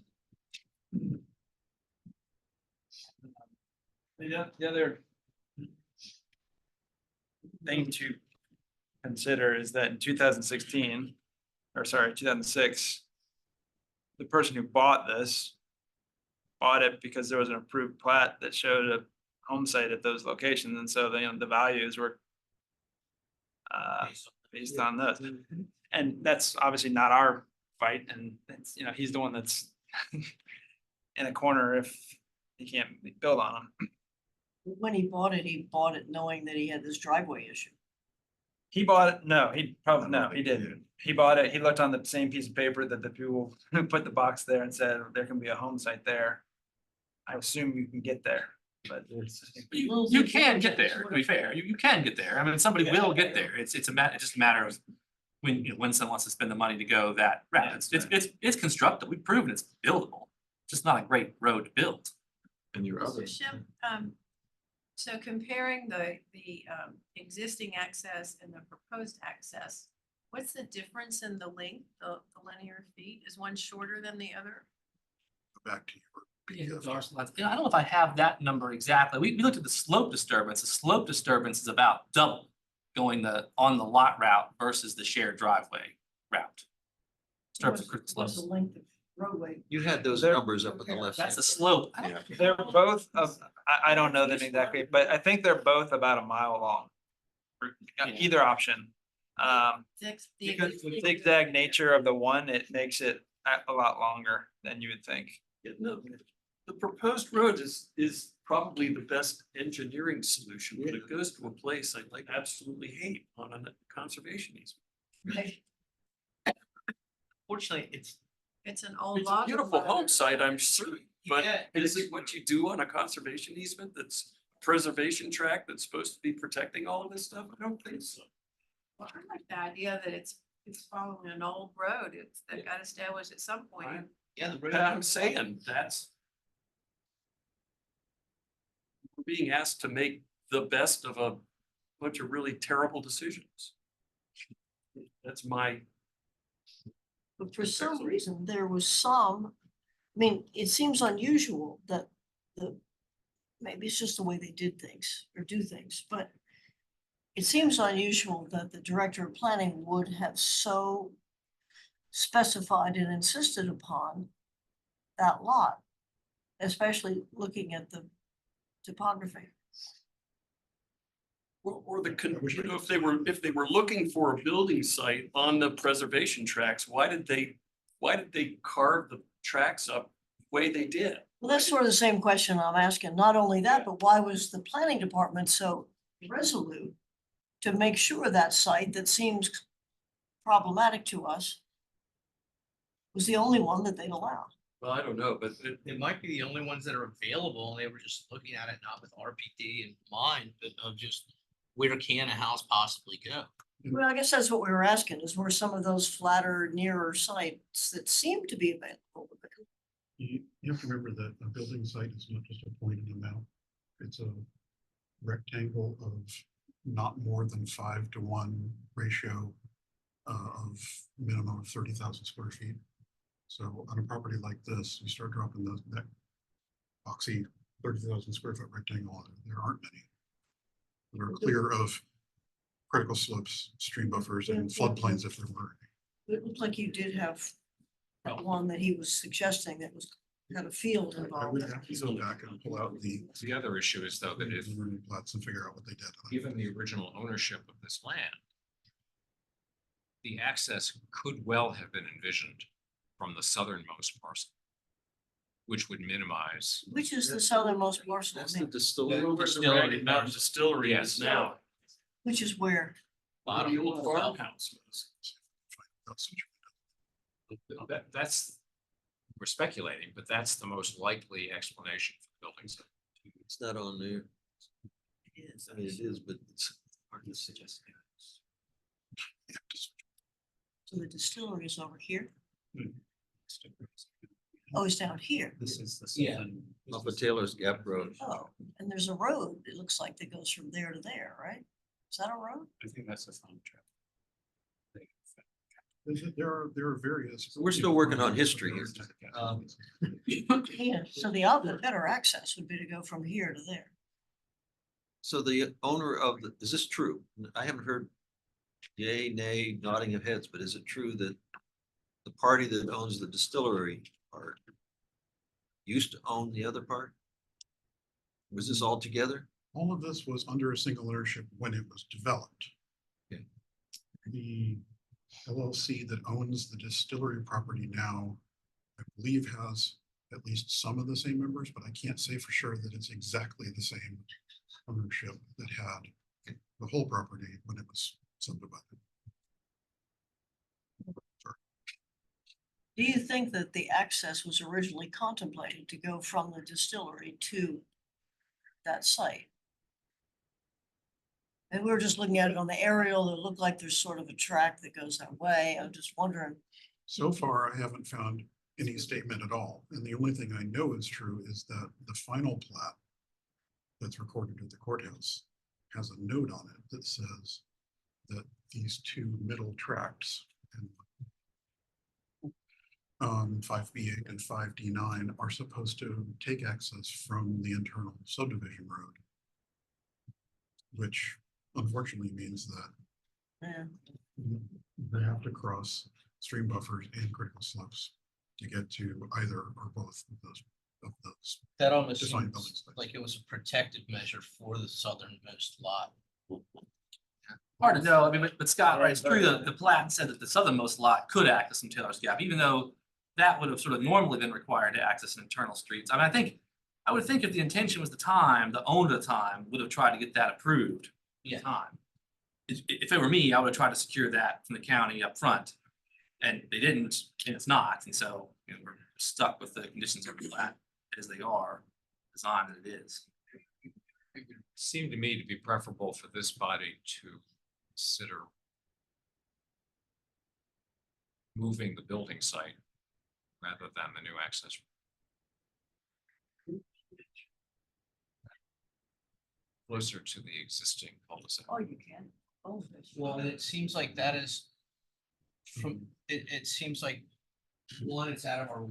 The other thing to consider is that in 2016, or sorry, 2006, the person who bought this bought it because there was an approved plat that showed a home site at those locations, and so the values were based on those. And that's obviously not our fight, and it's, he's the one that's in a corner if he can't build on them. When he bought it knowing that he had this driveway issue. He bought it, no, he didn't. He bought it, he looked on the same piece of paper that the people who put the box there and said, there can be a home site there. I assume you can get there, but it's. You can get there, to be fair, you can get there, I mean, somebody will get there, it's just a matter of when, when someone wants to spend the money to go that route, it's constructible, we've proven it's buildable, just not a great road to build. and your So other. Shim, so comparing the existing access and the proposed access, what's the difference in the length, the linear feet? Is one shorter than the other? Back to your. I don't know if I have that number exactly, we looked at the slope disturbance, the slope disturbance is about double going on the lot route versus the shared driveway route. Disturbance of critical What's the slopes. length of roadway? You had those There- numbers up on the left. That's hand a side. slope. They're both of, I don't know them exactly, but I think they're both about a mile long. Either option. Six, Because the zigzag nature of the one, it makes it a lot longer than you would think. Yeah, no, the proposed road is probably the best engineering solution, but it goes to a place I like absolutely hate on a conservation easement. Fortunately, It's an old it's a log. beautiful home site, I'm sure, but Yeah, is it what you do on a conservation easement that's preservation tract that's supposed to be protecting all of this stuff? I don't think so. Well, I like the idea that it's following an old road. That got established at some point. Right. Yeah, the road. I'm saying that's. We're being asked to make the best of a bunch of really terrible decisions. That's my, But for some reason, there was some, I mean, it seems unusual that maybe it's just the way they did things or do things, but it seems unusual that the director of planning would have so specified and insisted upon that lot, especially looking at the topography. or you know, if they were looking for a building site on the preservation tracks, why did they carve the tracks up the way they did? Well, that's sort of the same question I'm asking. Not only that, but why was the planning department so resolute to make sure that site that seems problematic to us was the only one that they'd allow? Well, I don't know, but It might be the only ones that are available, and they were just looking at it not with RPD in mind, but of just where can a house possibly go? Well, I guess that's what we were asking, is were some of those flatter, nearer sites that seem to be available. You have to remember that a building site is not just a point in a map. It's a rectangle of not more than 5:1 ratio of minimum of 30,000 square feet. So on a property like this, you start dropping that boxy 30,000 square foot rectangle on it. There aren't many that are clear of critical slopes, stream buffers, and floodplains if there were. It looked like you did have that one that he was suggesting that was had a field I involved. would have to go back and pull out the The other issue is though that if plats and figure out what they did. given the original ownership of this land, the access could well have been envisioned from the southernmost parcel, which would minimize. Which is the southernmost parcel, That's I the mean, distillery. where the Ragged Mountain Distillery is now. which is where, Bottom The old left. farmhouse was. That's, we're speculating, but that's the most likely explanation for the building site. It's not on there. it is. I mean, it is, but it's hard to suggest. So the distillery is over here. Hmm. Oh, it's down here. This is the Yeah. southern. Off of Taylor's Gap Road. Oh, and there's a road, it looks like, that goes from there to there, right? Is that a road? I think that's a farm track. There are various. We're still working on history here. Yeah, so the better access would be to go from here to there. So the owner of the, is this true? I haven't heard yay, nay, nodding of heads, but is it true that the party that owns the distillery part used to own the other part? Was this all together? All of this was under a single ownership when it was developed. Okay. The LLC that owns the distillery property now, I believe has at least some of the same members, but I can't say for sure that it's exactly the same ownership that had the whole property when it was subdivided. Do you think that the access was originally contemplated to go from the distillery to that site? And we were just looking at it on the aerial, it looked like there's sort of a track that goes that way. I'm just wondering. So far, I haven't found any statement at all. And the only thing I know is true is that the final plat that's recorded at the courthouse has a note on it that says that these two middle tracts and 5B8 and 5D9 are supposed to take access from the internal subdivision road, which unfortunately means that Yeah. they have to cross stream buffers and critical slopes to get to either or both of those. That almost Defined building seems sites. like it was a protective measure for the southernmost lot. Hard to know, I mean, but Scott, right, it's true, the plat said that the southernmost lot could access from Taylor's Gap, even though that would have sort of normally been required to access internal streets. I mean, I would think if the intention was the owner at the time would have tried to get that approved at the time. If it were me, I would have tried to secure that from the county up front, and they didn't, and it's not, and so, you know, we're stuck with the conditions of the plat as they are, designed as it is. It would seem to me to be preferable for this body to consider moving the building site rather than the new access. closer to the existing cul-de-sac. Oh, you can. Oh, there's- Well, it seems like that is from, it seems like, one, it's out of our.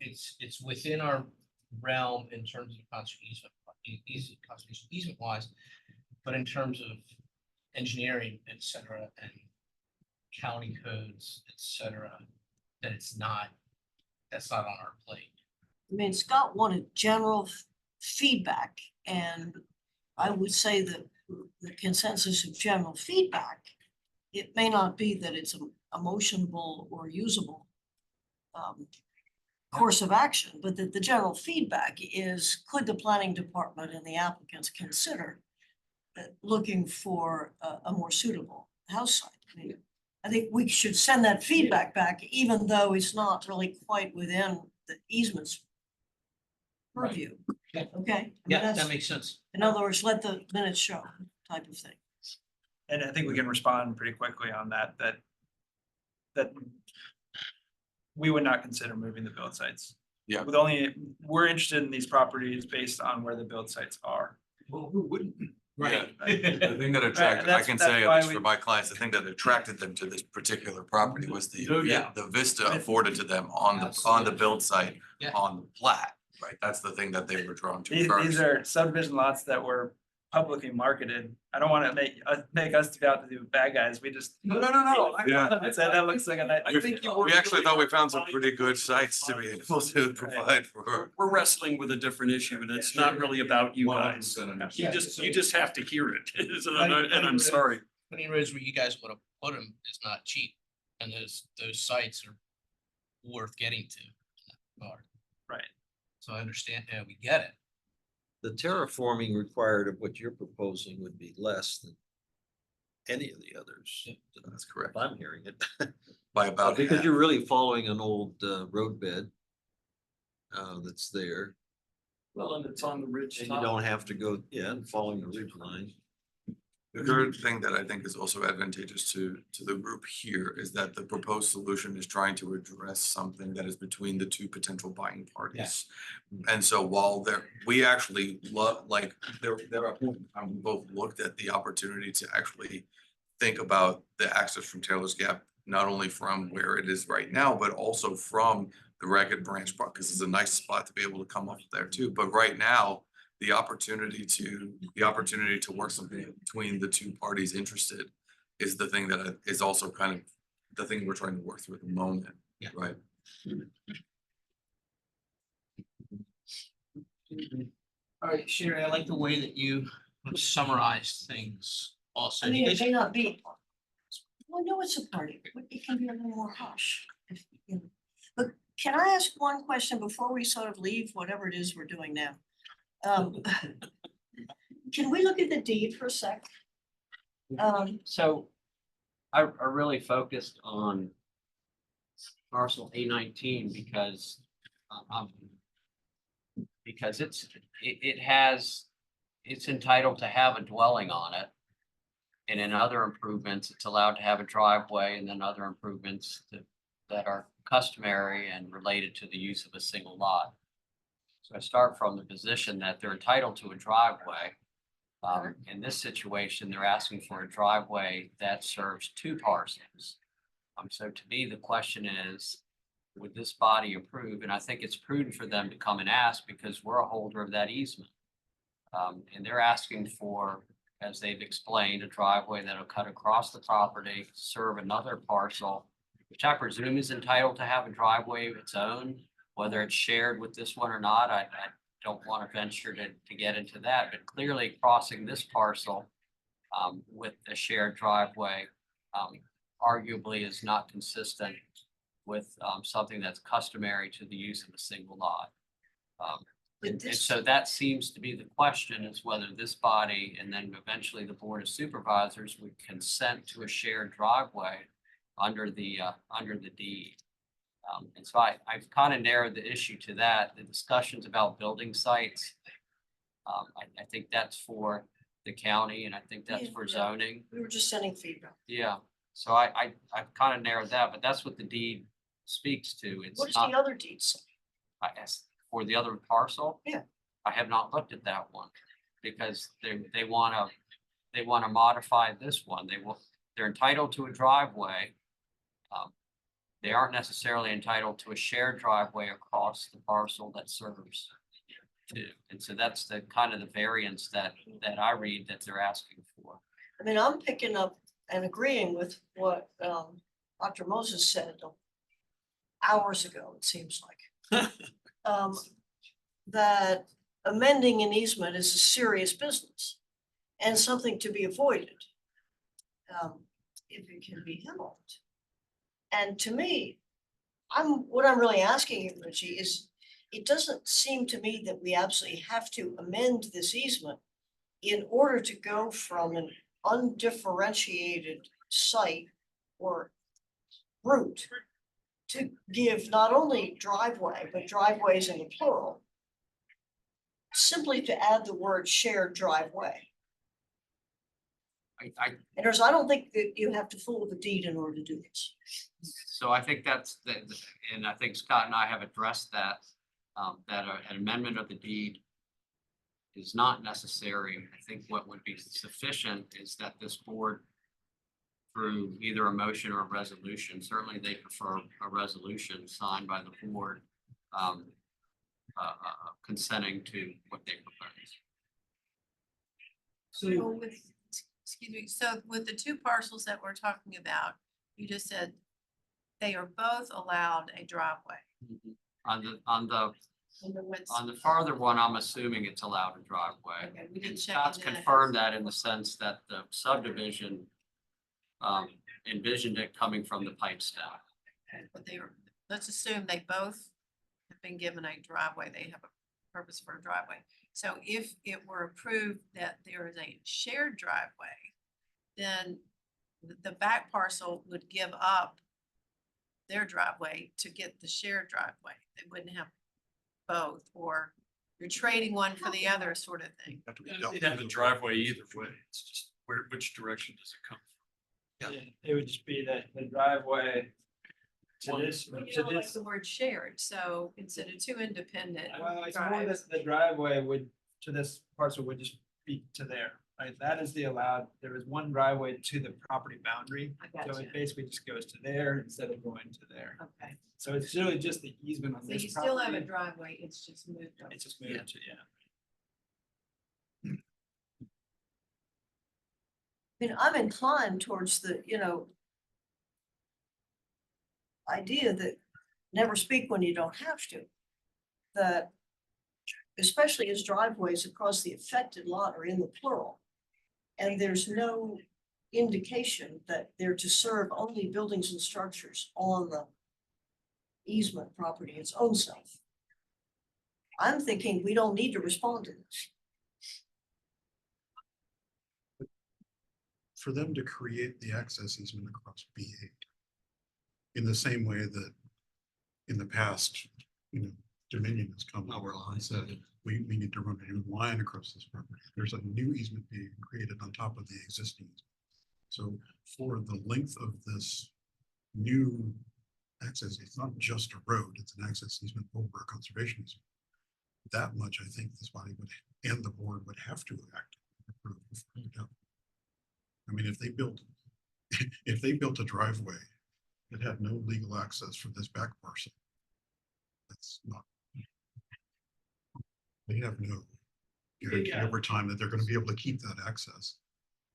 It's within our realm in terms of conservation, conservation easement wise, but in terms of engineering, et cetera, and county codes, et cetera, that it's not, that's not on our plate. I mean, Scott wanted general feedback, and I would say that the consensus of general feedback, it may not be that it's a motionable or usable course of action, but that the general feedback is, could the planning department and the applicants consider looking for a more suitable house site? I mean, I think we should send that feedback back, even though it's not really quite within the easement's purview. Yeah. Okay? I mean, Yeah, that's- that makes sense. In other words, let the minutes show type of thing. And I think we can respond pretty quickly on that, that we would not consider moving the build sites. Yeah. With only, we're interested in these properties based on where the build sites are. Well, who wouldn't? Right. The thing that attracted, I that's- can that's say, why at least we- for my clients, the thing that attracted them to this particular property was No doubt. the vista afforded to them on the Absolutely. build site, Yeah. on the plat, right? That's the thing that they were drawn to These first. are subdivision lots that were publicly marketed. I don't want to make us to be out to do bad guys. We just. No. Yeah. I said that looks like a nice. We actually thought we found some pretty good sites to be able to provide for. We're wrestling with a different issue, and it's not really about you guys. 100% understand. You just have to hear it, and I'm sorry. Many roads where you guys would have put them is not cheap, and those sites are worth getting to. in that regard. Right. So I understand, yeah, we get it. The terraforming required of what you're proposing would be less than any of the others. That's correct. If I'm hearing it. By about Because half. you're really following an old roadbed that's there. Well, and it's on the ridge And you don't have to go, yeah, following the ridge line. The third thing that I think is also advantageous to the group here is that the proposed solution is trying to address something that is between the two potential buying parties. And so while we actually love, like, there are points in time we both looked at the opportunity to actually think about the access from Taylor's Gap, not only from where it is right now, but also from the Ragged Branch Park, because it's a nice spot to be able to come up there too. But right now, the opportunity to work something between the two parties interested is the thing that is also kind of the thing we're trying to work through at the moment. Yeah. Right. All right, Sherry, I like the way that you summarized things also. I mean, it because- may not be. Well, no, it's a party, but it can be a little more hush. But can I ask one question before we sort of leave whatever it is we're doing now? Can we look at the deed for a sec? So I really focused on parcel A19 because it's entitled to have a dwelling on it. And in other improvements, it's allowed to have a driveway, and then other improvements that are customary and related to the use of a single lot. So I start from the position that they're entitled to a driveway. In this situation, they're asking for a driveway that serves two parcels. So to me, the question is, would this body approve? And I think it's prudent for them to come and ask because we're a holder of that easement. And they're asking for, as they've explained, a driveway that'll cut across the property, serve another parcel, which I presume is entitled to have a driveway of its own, whether it's shared with this one or not. I don't want to venture to get into that, but clearly crossing this parcel with a shared driveway arguably is not consistent with something that's customary to the use of a single lot. And so that seems to be the question, is whether this body and then eventually the Board of Supervisors would consent to a shared driveway under the deed. And so I've kind of narrowed the issue to that. The discussions about building sites, I think that's for the county, and I think that's Yeah, for yeah. zoning. We were just sending feedback. Yeah, so I've kind of narrowed that, but that's what the deed speaks to. It's What does not, the other deed say? I guess, for the other parcel. Yeah. I have not looked at that one. because they wanna modify this one. They're entitled to a driveway. They aren't necessarily entitled to a shared driveway across the parcel that serves two. And so that's the kind of the variance that I read that they're asking for. I mean, I'm picking up and agreeing with what Dr. Moses said hours ago, it seems like. That amending an easement is a serious business and something to be avoided. If it can be helped. And to me, what I'm really asking you, Richie, is it doesn't seem to me that we absolutely have to amend this easement in order to go from an undifferentiated site or route to give not only driveway, but driveways in the plural, simply to add the word shared driveway. I And I don't think that you have to fool the deed in order to do this. So I think and I think Scott and I have addressed that, that an amendment of the deed is not necessary. I think what would be sufficient is that this board, through either a motion or a resolution, certainly they prefer a resolution signed by the board, consenting to what they propose. So with, excuse me, so with the two parcels that we're talking about, you just said they are both allowed a driveway. On On the farther one, I'm assuming it's allowed a driveway. Okay, we didn't And check Scott's into that. confirmed that in the sense that the subdivision envisioned it coming from the pipe stack. But they were, let's assume they both have been given a driveway, they have a purpose for a driveway. So if it were approved that there is a shared driveway, then the back parcel would give up their driveway to get the shared driveway. They wouldn't have both, or you're trading one for the other sort of thing. They'd have a driveway either way. It's just which direction does it come from? It would just be the driveway to this, You to know, like this. the word shared, so instead of two independent Well, it's more drives. that the driveway would, to this parcel would just be to there, right? That is the allowed, there is one driveway to the property boundary. I So gotcha. it basically just goes to there instead of going to there. Okay, So it's really just the easement on so this you still have a property. driveway, it's just moved over. It's just moved to, I mean, I'm inclined towards the, idea that never speak when you don't have to. That especially as driveways across the affected lot are in the plural. And there's no indication that they're to serve only buildings and structures on the easement property its own self. I'm thinking we don't need to respond to this. For them to create the access easement across B8. In the same way that in the past, Dominion has come over and said, we need to run a new line across this property. There's a new easement being created on top of the existing. So for the length of this new access, it's not just a road, it's an access easement over a conservation easement. That much, I think this body would, and the board would have to act. I mean, if they built a driveway that had no legal access for this back parcel, that's not. They have no guarantee over time that they're gonna be able to keep that access.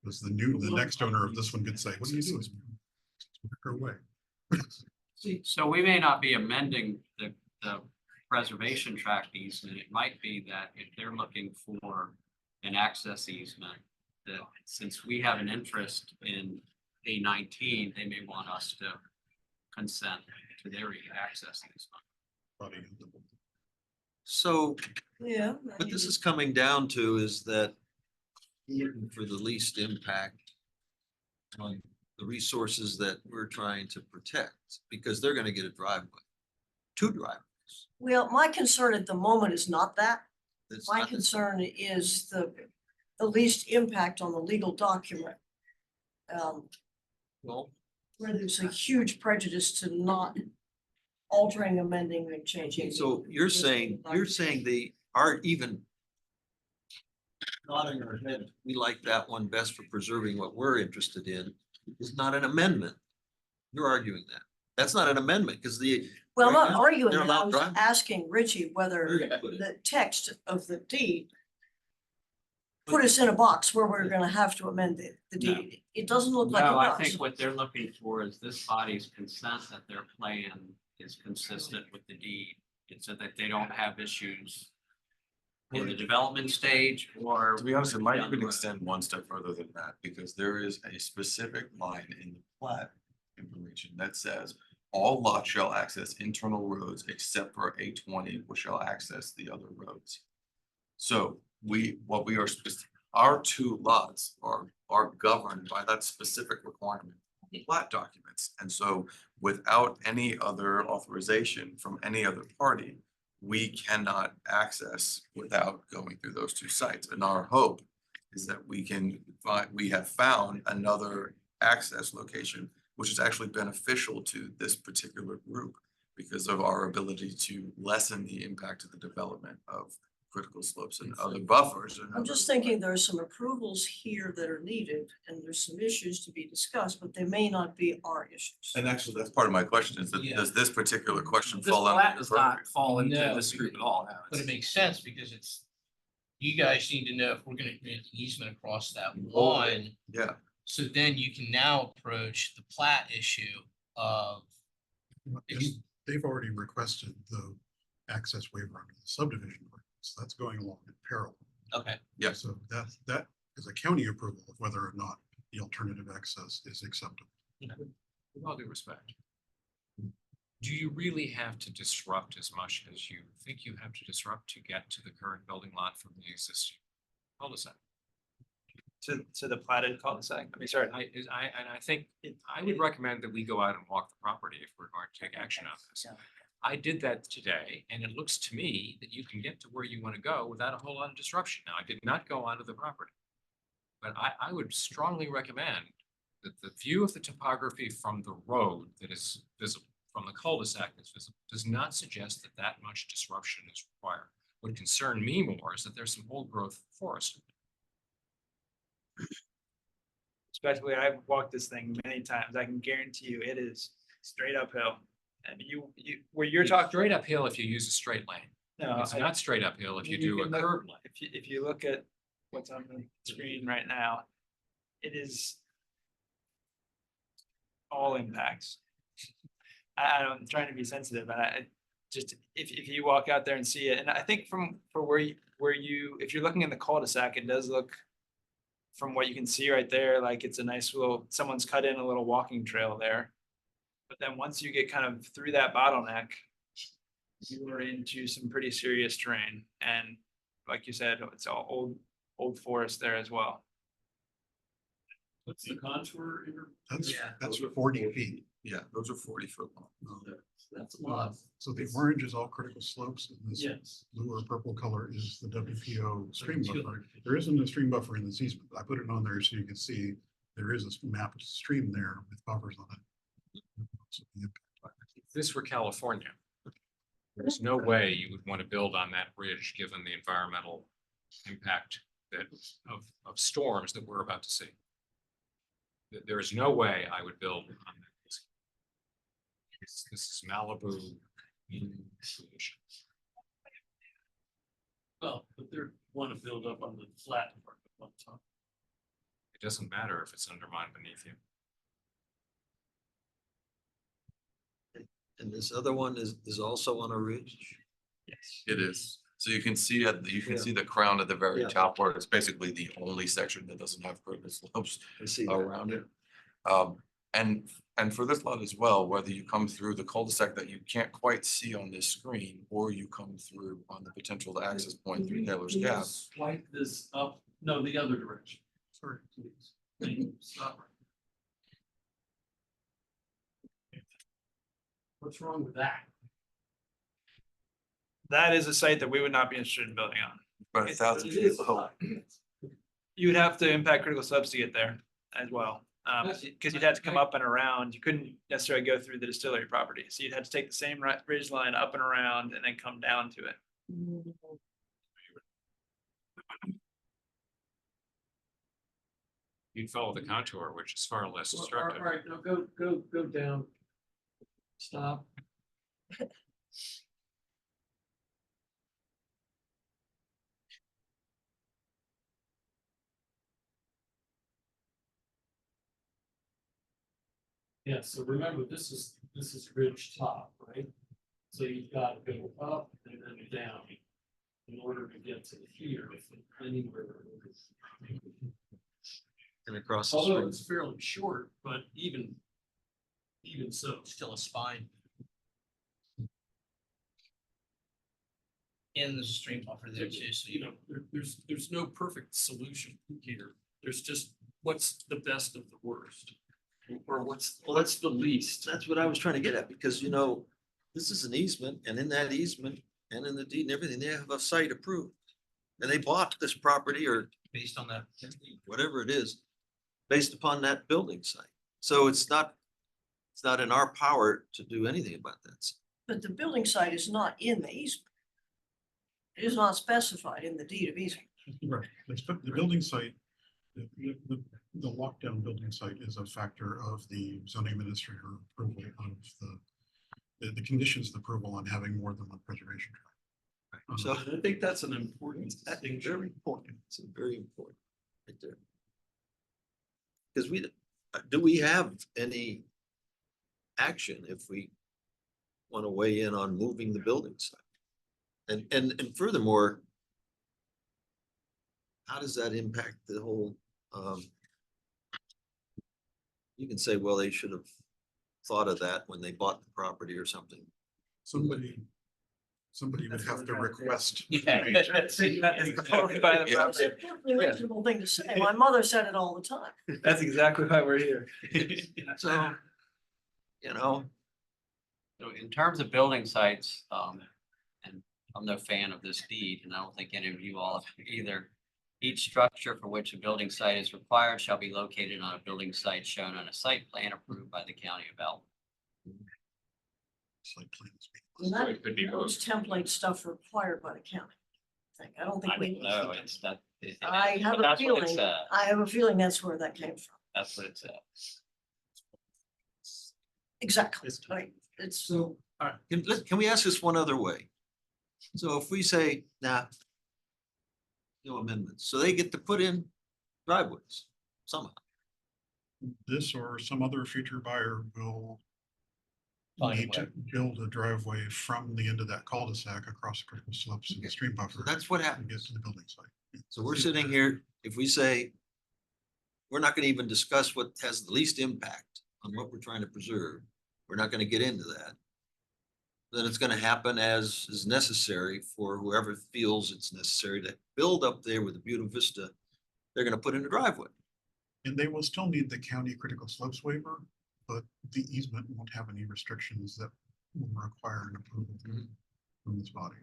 Because the next owner of this one could say, what are you doing? Go away. So we may not be amending the preservation tract easement. It might be that if they're looking for an access easement, that since we have an interest in A19, they may want us to consent to their access easement. So Yeah. what this is coming down to is that looking for the least impact on the resources that we're trying to protect, because they're gonna get a driveway, two driveways. Well, my concern at the moment is not that. It's My not- concern is the least impact on the legal document. Well, Where there's a huge prejudice to not altering, amending, and changing. so you're saying they are even nodding our head, we like that one best for preserving what we're interested in, is not an amendment. You're arguing that. That's not an amendment, because the. Well, I'm right not now, arguing they're that. I allowed was driving. asking Richie whether Where you gonna put it? the text of the deed put us in a box where we're gonna have to amend the No. deed. It doesn't look like No, I it think does. what they're looking for is this body's consent that their plan is consistent with the deed. It's so that they don't have issues in the development stage or. To be honest, it might down the even road. extend one step further than that, because there is a specific line in the plat information that says all lots shall access internal roads except for A20, which shall access the other roads. So what we are, our two lots are governed by that specific requirement in plat documents. And so without any other authorization from any other party, we cannot access without going through those two sites. And our hope is that we have found another access location, which is actually beneficial to this particular group because of our ability to lessen the impact of the development of critical slopes and other buffers. And I'm just thinking there are some approvals here that are needed and there's some issues to be discussed, but they may not be our issues. And actually, that's part of my question is that, Yeah. does this particular question This fall plat under? does the purview? not fall into No, this group at all. No, But it it's- makes sense because it's, you guys need to know if we're gonna grant an easement across that Oh, line. Yeah, So then you can now approach the plat issue of, And they've already requested the access waiver under the subdivision ordinance. That's going along in parallel. okay, yeah. So that is a county approval of whether or not the alternative access is acceptable. With all due respect. Do you really have to disrupt as much as you think you have to disrupt to get to the current building lot from the existing cul-de-sac? To the platted cul-de-sac. I mean, sorry. I think I would recommend that we go out and walk the property if we're going to take action on this. I did that today, and it looks to me that you can get to where you want to go without a whole lot of disruption. Now, I did not go onto the property. But I would strongly recommend that the view of the topography from the road that is visible, from the cul-de-sac that's visible, does not suggest that that much disruption is required. What concerned me more is that there's some old growth forest. Especially, I've walked this thing many times. I can guarantee you it is straight uphill. And where you're It's talking, straight uphill if you use a straight lane. no, It's not straight uphill if you do a can look- curved lane. if you look at what's on the screen right now, it is all impacts. I'm trying to be sensitive, and I just, if you walk out there and see it, and I think if you're looking in the cul-de-sac, it does look, from what you can see right there, like it's a nice little, someone's cut in a little walking trail there. But then once you get kind of through that bottleneck, you are into some pretty serious terrain, and like you said, it's all old forest there as well. What's the contour? That's 40 feet. Yeah, those are 40-foot long. That's a lot. So the orange is all critical slopes and this Yes. blue or purple color is the WPO stream buffer. There isn't a stream buffer in this easement. I put it on there so you can see there is a mapped stream there with buffers on it. So the impact. If this were California, there's no way you would want to build on that ridge, given the environmental impact that of storms that we're about to see. There is no way I would build on that. This is Malibu. Solution. Well, but they want to build up on the flat part on top. It doesn't matter if it's undermined beneath you. And this other one is also on a ridge. Yes. It is. So you can see you can Yeah. see the crown at the very Yeah. top where it's basically the only section that doesn't have critical slopes I see that. around it. And for this lot as well, whether you come through the cul-de-sac that you can't quite see on this screen, or you come through on the potential access point through Taylor's Gap. Swipe this up, no, the other direction. Sorry, please. Thank you. Stop. What's wrong with that? That is a site that we would not be interested in building on. About 1,000 It feet is. low. You would have to impact critical slopes to get there as well. That's- Because you'd have to come up and around. You couldn't necessarily go through the distillery property. So you'd have to take the same ridge line up and around and then come down to it. You follow the contour, which is far less All destructive. right, now go down. Stop. Yeah, so remember, this is ridge top, right? So you've got to go up and then down in order to get to here, anywhere. And across the Although street. it's fairly short, but even so. Still a spine. And there's a stream buffer there too, so You know, there's no perfect solution here. There's just what's the best of the worst. Or what's the least. That's what I was trying to get at, because you know, this is an easement, and in that easement and in the deed and everything, they have a site approved. And they bought this property or based on that. whatever it is, based upon that building site. So it's not in our power to do anything about that. But the building site is not in the easement. It is not specified in the deed of easement. Right, the building site, the lockdown building site is a factor of the zoning administrator approval of the conditions of approval on having more than one preservation tract. So And I think that's an important that's distinction. very important. It's very important right there. Because do we have any action if we want to weigh in on moving the building site? And furthermore, how does that impact the whole, you can say, well, they should have thought of that when they bought the property or something. Somebody would have to request. That's totally by the Yeah. It's a perfectly reasonable thing to say. My mother said it all the time. That's exactly why we're here. So, you know, So in terms of building sites, and I'm no fan of this deed, and I don't think any of you all are either. Each structure for which a building site is required shall be located on a building site shown on a site plan approved by the county of Albemarle. Site plans. And So it could be that was both. template stuff required by the county. I don't think I we. don't know, it's not. I have but a that's what it feeling, said. I have a feeling that's where that came from. That's what it said. Exactly, right. It's, so, all right, can we ask this one other way? So if we say, nah, no amendments, so they get to put in driveways somehow. This or some other future buyer will Find a need to way. build a driveway from the end of that cul-de-sac across the critical slopes of the stream buffer. So that's what And happened. get to the building site. So we're sitting here, if we say, we're not gonna even discuss what has the least impact on what we're trying to preserve, we're not gonna get into that. Then it's gonna happen as is necessary for whoever feels it's necessary to build up there with a beautiful vista. They're gonna put in a driveway. And they will still need the county critical slopes waiver, but the easement won't have any restrictions that will require an approval from this body.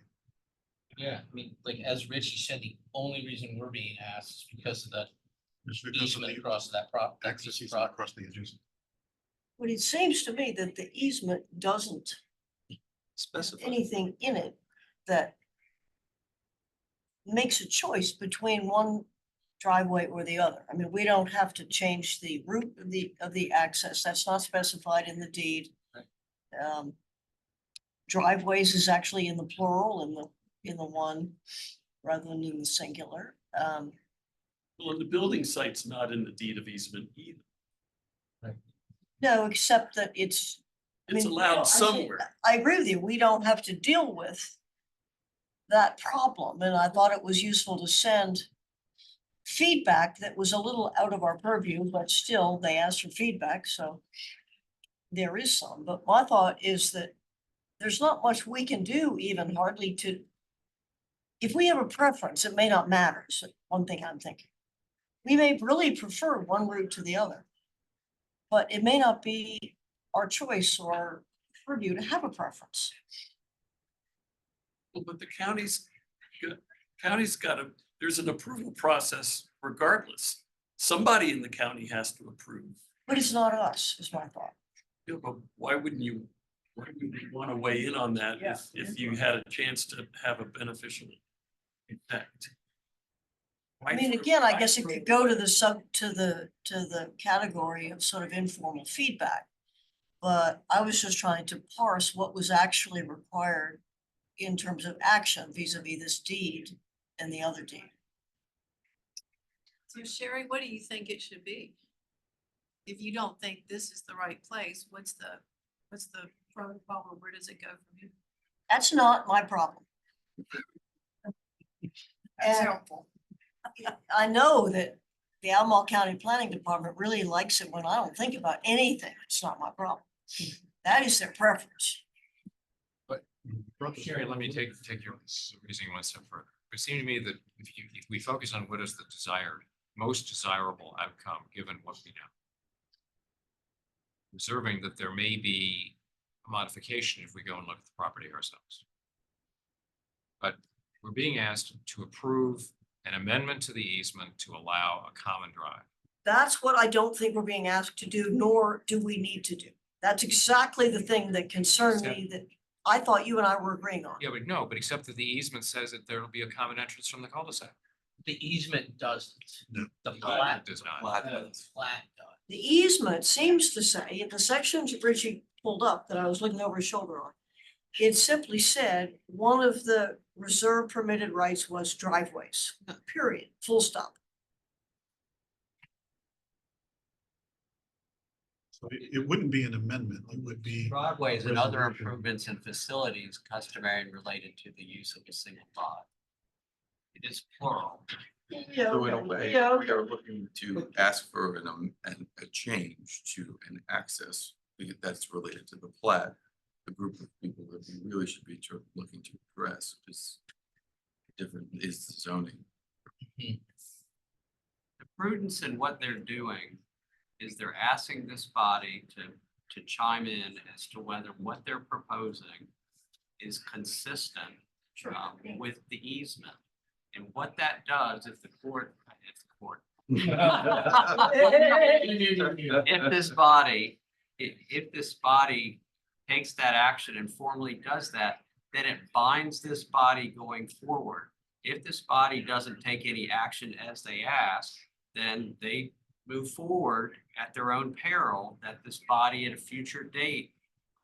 Yeah, I mean, like as Richie said, the only reason we're being asked is because of that It's because of easement the across that access piece of easement property. across the edges. but it seems to me that the easement doesn't have Specify. anything in it that makes a choice between one driveway or the other. I mean, we don't have to change the route of the access. That's not specified in the deed. Driveways is actually in the plural in the one rather than in the singular. Well, and the building site's not in the deed of easement either. No, except that it's. I It's mean, allowed I see- somewhere. I agree with you. We don't have to deal with that problem, and I thought it was useful to send feedback that was a little out of our purview, but still, they asked for feedback, so there is some, but my thought is that there's not much we can do even hardly to, if we have a preference, it may not matter, is one thing I'm thinking. We may really prefer one route to the other, but it may not be our choice or our purview to have a preference. Well, but the county's got a, there's an approval process regardless. Somebody in the county has to approve. But it's not us, is my thought. Yeah, but why wouldn't you want to weigh in on that if you had a chance to have a beneficial effect? I mean, again, I guess it could go to the category of sort of informal feedback. But I was just trying to parse what was actually required in terms of action vis-a-vis this deed and the other deed. So Sherry, what do you think it should be? If you don't think this is the right place, what's the protocol, or where does it go from here? That's not my problem. That's And helpful. I know that the Albemarle County Planning Department really likes it when I don't think about anything. It's not my problem. That is their preference. Sherry, let me take your reasoning one step further. It seemed to me that if we focus on what is the desired, most desirable outcome, given what we know. Observing that there may be a modification if we go and look at the property ourselves. But we're being asked to approve an amendment to the easement to allow a common drive. That's what I don't think we're being asked to do, nor do we need to do. That's exactly the thing that concerned me that I thought you and I were agreeing on. Yeah, but no, but except that the easement says that there will be a common entrance from the cul-de-sac. The easement doesn't. No. The It plat, does not. flat does. The easement seems to say, in the sections Richie pulled up that I was looking over his shoulder on, it simply said one of the reserve permitted rights was driveways, period, full stop. So it wouldn't be an amendment, it would be. Driveways and other Resolution. improvements and facilities customary and related to the use of a single lot. It is plural. So in a way, we are looking to ask for a change to an access that's related to the plat. The group of people that we really should be looking to address is different, is the zoning. The prudence in what they're doing is they're asking this body to chime in as to whether what they're proposing is consistent with the easement. And what that does, if this body takes that action and formally does that, then it binds this body going forward. If this body doesn't take any action as they ask, then they move forward at their own peril, that this body at a future date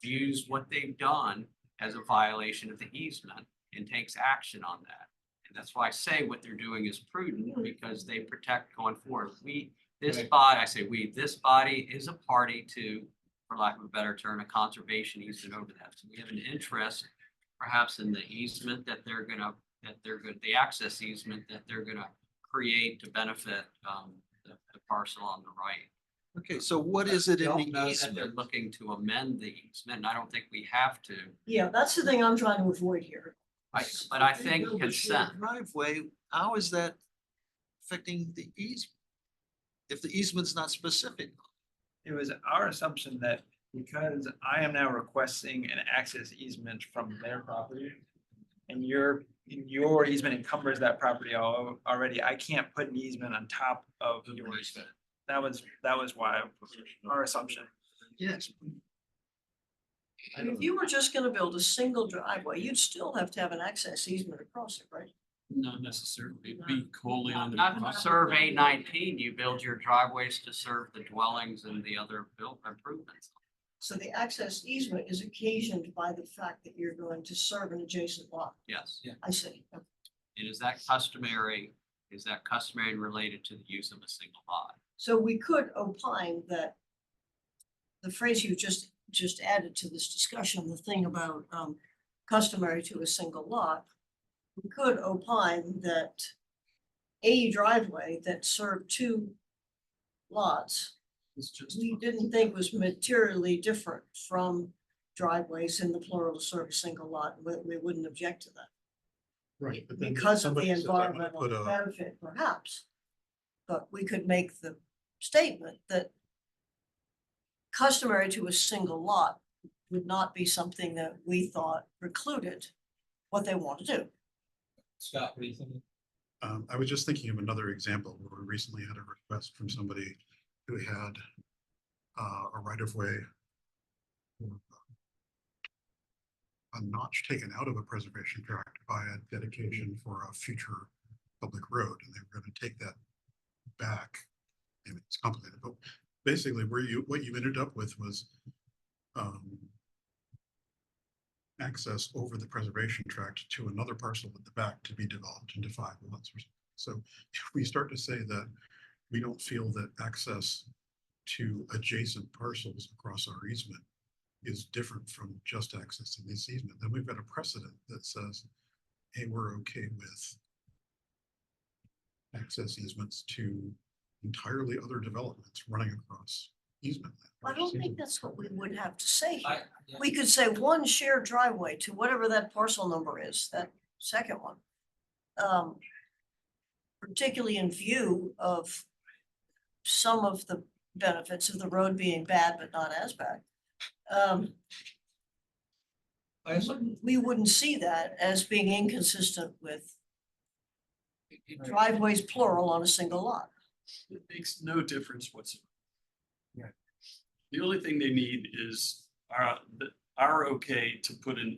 views what they've done as a violation of the easement and takes action on that. And that's why I say what they're doing is prudent, because they protect going forward. This body is a party to, for lack of a better term, a conservation easement over that. So we have an interest perhaps in the easement that the access easement that they're gonna create to benefit the parcel on the right. Okay, so what is it in Don't know the that they're easement? looking to amend the easement, and I don't think we have to. Yeah, that's the thing I'm trying to avoid here. But I think Build a consent. shared Driveway, how is that affecting the easement? If the easement's not specific. It was our assumption that because I am now requesting an access easement from their property, and your easement encumbers that property already, I can't put an easement on top of your easement. That was why our assumption. Yes. If you were just gonna build a single driveway, you'd still have to have an access easement across it, right? Not necessarily, it'd be wholly on the. Not to serve A19, you build your driveways to serve the dwellings and the other built improvements. So the access easement is occasioned by the fact that you're going to serve an adjacent lot. Yes. I see. And is that customary and related to the use of a single lot? So we could opine that the phrase you just added to this discussion, the thing about customary to a single lot, we could opine that a driveway that served two lots, we didn't think was materially different from driveways in the plural to serve a single lot. We wouldn't object to that Right. But then because of the somebody said, "I'm gonna environmental put a-" benefit perhaps. But we could make the statement that customary to a single lot would not be something that we thought precluded what they want to do. Scott, what do you think? I was just thinking of another example where we recently had a request from somebody who had a right of way. A notch taken out of a preservation tract by a dedication for a future public road, and they were gonna take that back. I mean, it's complicated, but basically what you ended up with was access over the preservation tract to another parcel at the back to be developed into 5 lots or something. So if we start to say that we don't feel that access to adjacent parcels across our easement is different from just access to this easement, then we've got a precedent that says, hey, we're okay with access easements to entirely other developments running across easement. I don't think that's what we would have to say I- here. We could say one shared driveway to whatever that parcel number is, that second one. Particularly in view of some of the benefits of the road being bad, but not as bad. We wouldn't see that as being inconsistent with driveways plural on a single lot. It makes no difference whatsoever. The only thing they need is our okay to put an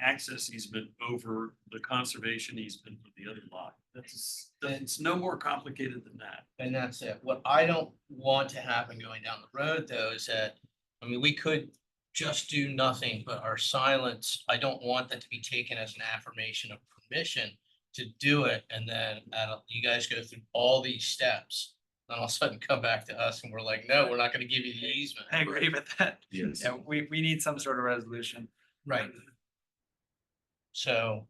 access easement over the conservation easement of the other lot. It's no more complicated than that. And that's it. What I don't want to happen going down the road though is that, I mean, we could just do nothing, but our silence, I don't want that to be taken as an affirmation of permission to do it. And then you guys go through all these steps. And all of a sudden come back to us and we're like, no, we're not gonna give you the easement. I agree with that. Yes. Yeah, we need some sort of resolution. Right. So,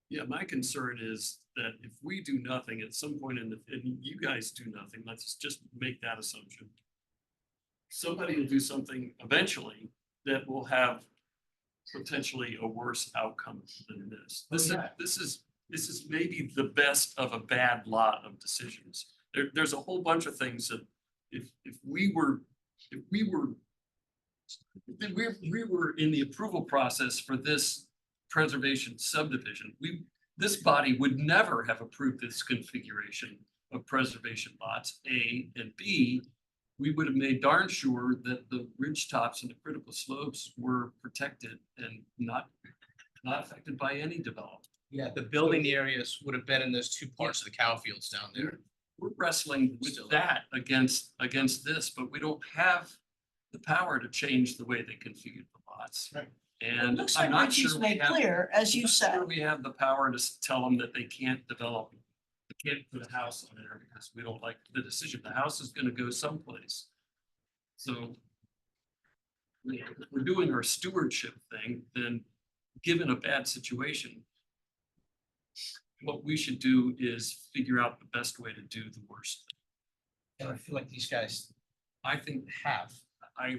Yeah, my concern is that if we do nothing at some point and you guys do nothing, let's just make that assumption. Somebody will do something eventually that will have potentially a worse outcome than this. This is maybe the best of a bad lot of decisions. There's a whole bunch of things that if we were in the approval process for this preservation subdivision, this body would never have approved this configuration of preservation lots, A, and B. We would have made darn sure that the ridge tops and the critical slopes were protected and not affected by any development. yeah, the building areas would have been in those two parts of the cow fields down there. We're wrestling with that against this, but we don't have the power to change the way they configured the lots. Right. And Looks I'm like not Richie's sure. made clear, as you said. We have the power to tell them that they can't develop, they can't put a house on there because we don't like the decision. The house is gonna go someplace. So if we're doing our stewardship thing, then given a bad situation, what we should do is figure out the best way to do the worst. And I feel like these guys I think have. I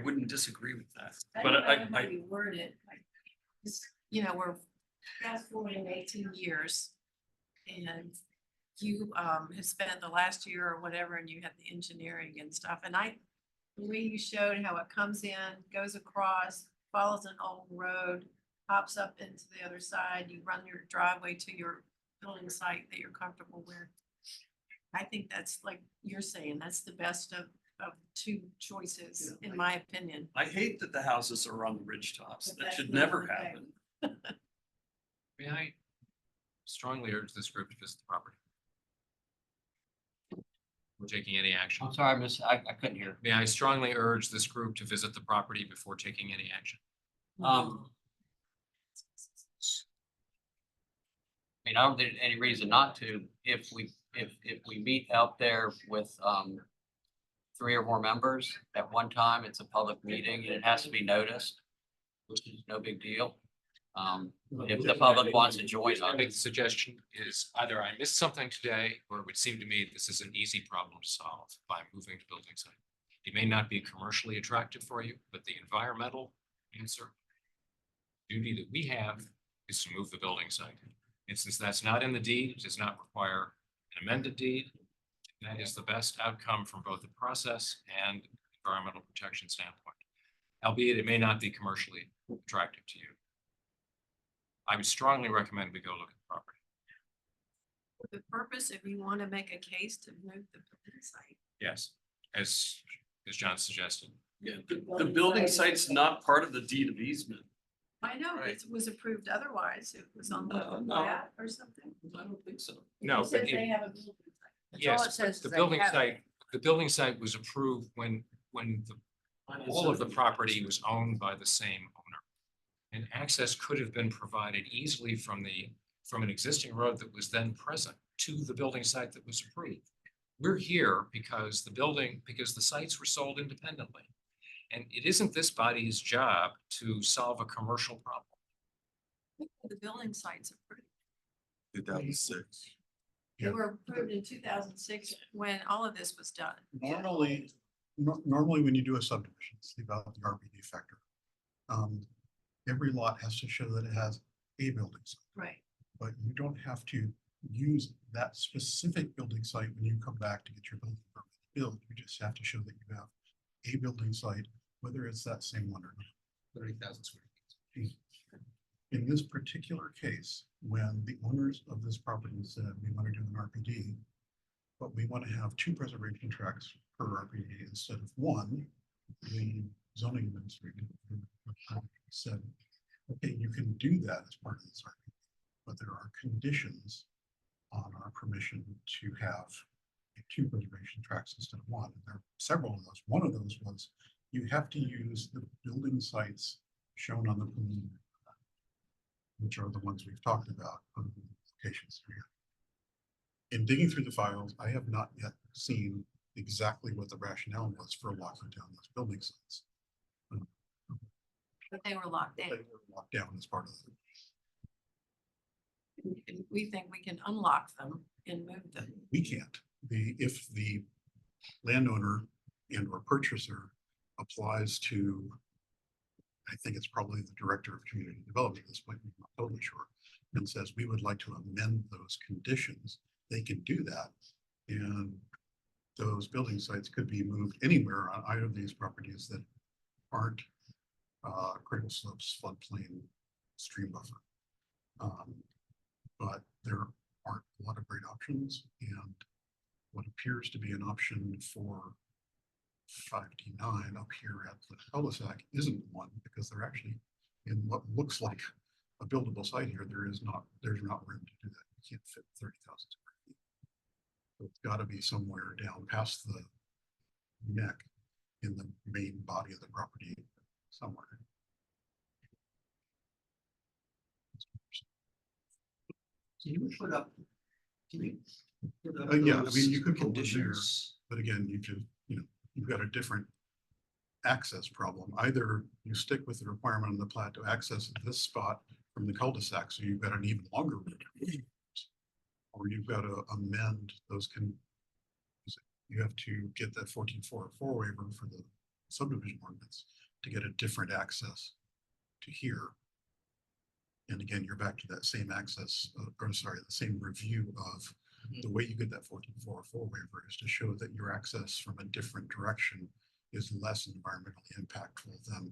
wouldn't disagree with that, I but don't know how I you word it. You know, we're fast forwarding 18 years. And you have spent the last year or whatever, and you had the engineering and stuff. And the way you showed how it comes in, goes across, follows an old road, pops up into the other side, you run your driveway to your building site that you're comfortable with. I think that's like you're saying, that's the best of two choices, in my opinion. I hate that the houses are on the ridge tops. But That that's should not never okay. happen. May I strongly urge this group to visit the property? Before taking any action. I'm sorry, I couldn't hear. May I strongly urge this group to visit the property before taking any action? I mean, I don't think there's any reason not to, if we meet out there with, 3 or more members at one time, it's a public meeting and it has to be noticed, which is no big deal. If the public wants to join My us. big suggestion is either I missed something today, or it would seem to me this is an easy problem to solve by moving to building site. It may not be commercially attractive for you, but the environmental answer duty that we have is to move the building site. And since that's not in the deed, it does not require an amended deed. That is the best outcome from both the process and environmental protection standpoint. Albeit it may not be commercially attractive to you. I would strongly recommend we go look at the property. For the purpose, if you want to make a case to move the building site. Yes, as John suggested. Yeah, the building site's not part of the deed of easement. I know, Right. it was approved otherwise, it was on the No. plat or something. I don't think so. No, It says but they it- have a building site. That's all it yes, but says the is they building have it. site, the building site was approved when all of the property was owned by the same owner. And access could have been provided easily from an existing road that was then present to the building site that was approved. We're here because the sites were sold independently. And it isn't this body's job to solve a commercial problem. The building sites approved. 2006. They Yeah. were approved in 2006 when all of this was done. Normally, normally when you do a subdivision, leave out the RBD factor. Every lot has to show that it has a building site, Right. but you don't have to use that specific building site when you come back to get your building permit built. You just have to show that you have a building site, whether it's that same one or not. 30,000 square feet. In this particular case, when the owners of this property said, we want to do an RPD, but we want to have 2 preservation tracts per RPD instead of 1, the zoning administrator said, okay, you can do that as part of this RPD, but there are conditions on our permission to have 2 preservation tracts instead of 1. And there are several of those. One of those was you have to use the building sites shown on the preliminary, which are the ones we've talked about on the locations here. In digging through the files, I have not yet seen exactly what the rationale was for locking down those building sites. But they were locked They in. were locked down as part of it. And we think we can unlock them and move them. We can't. If the landowner and or purchaser applies to, I think it's probably the director of community development at this point, I'm not totally sure, and says we would like to amend those conditions, they can do that. And those building sites could be moved anywhere on either of these properties that aren't cradle slopes, floodplain, stream buffer. But there aren't a lot of great options, and what appears to be an option for 5D9 up here at the cul-de-sac isn't one, because they're actually in what looks like a buildable site here. There's not room to do that. You can't fit 30,000 square feet. So it's got to be somewhere down past the neck in the main body of the property somewhere. You would put up. Can you? put up Yeah, I those mean, you could put one there, conditions? but again, you've got a different access problem. Either you stick with the requirement on the plat to access this spot from the cul-de-sac, so you've got an even longer route. Or you've got to amend those you have to get that 1444 waiver for the subdivision ordinance to get a different access to here. And again, you're back to that same access, or sorry, the same review of the way you get that 1444 waiver is to show that your access from a different direction is less environmentally impactful than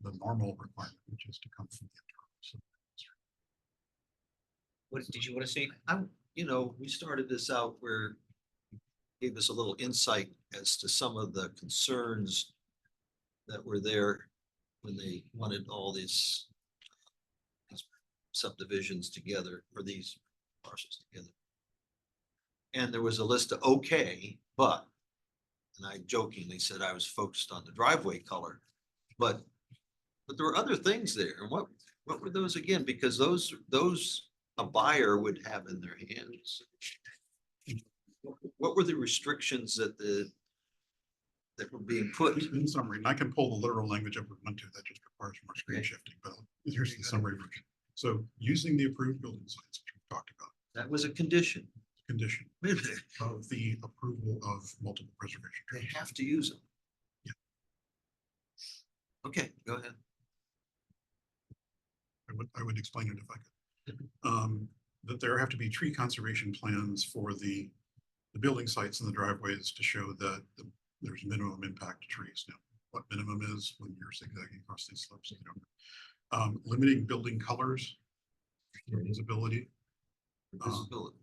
the normal requirement, which is to come from the internal. What did you want to see? We started this out where you gave us a little insight as to some of the concerns that were there when they wanted all these subdivisions together, or these parcels together. And there was a list of okay, but, and I jokingly said I was focused on the driveway color, but there were other things there. And what were those again? Because those a buyer would have in their hands. What were the restrictions that were being put? In summary, and I can pull the literal language up if I want to, that just requires more screen Okay. shifting, but here's the summary version. So using the approved building sites, which we talked about, That was a condition. condition Wait a minute, of the approval of multiple preservation. they tracts. have to use them. Yeah. Okay, go ahead. I would explain it if I could. That there have to be tree conservation plans for the building sites and the driveways to show that there's minimum impact to trees. Now, what minimum is when you're zigzagging across these slopes, I don't know. Limiting building colors, for visibility, Visibility.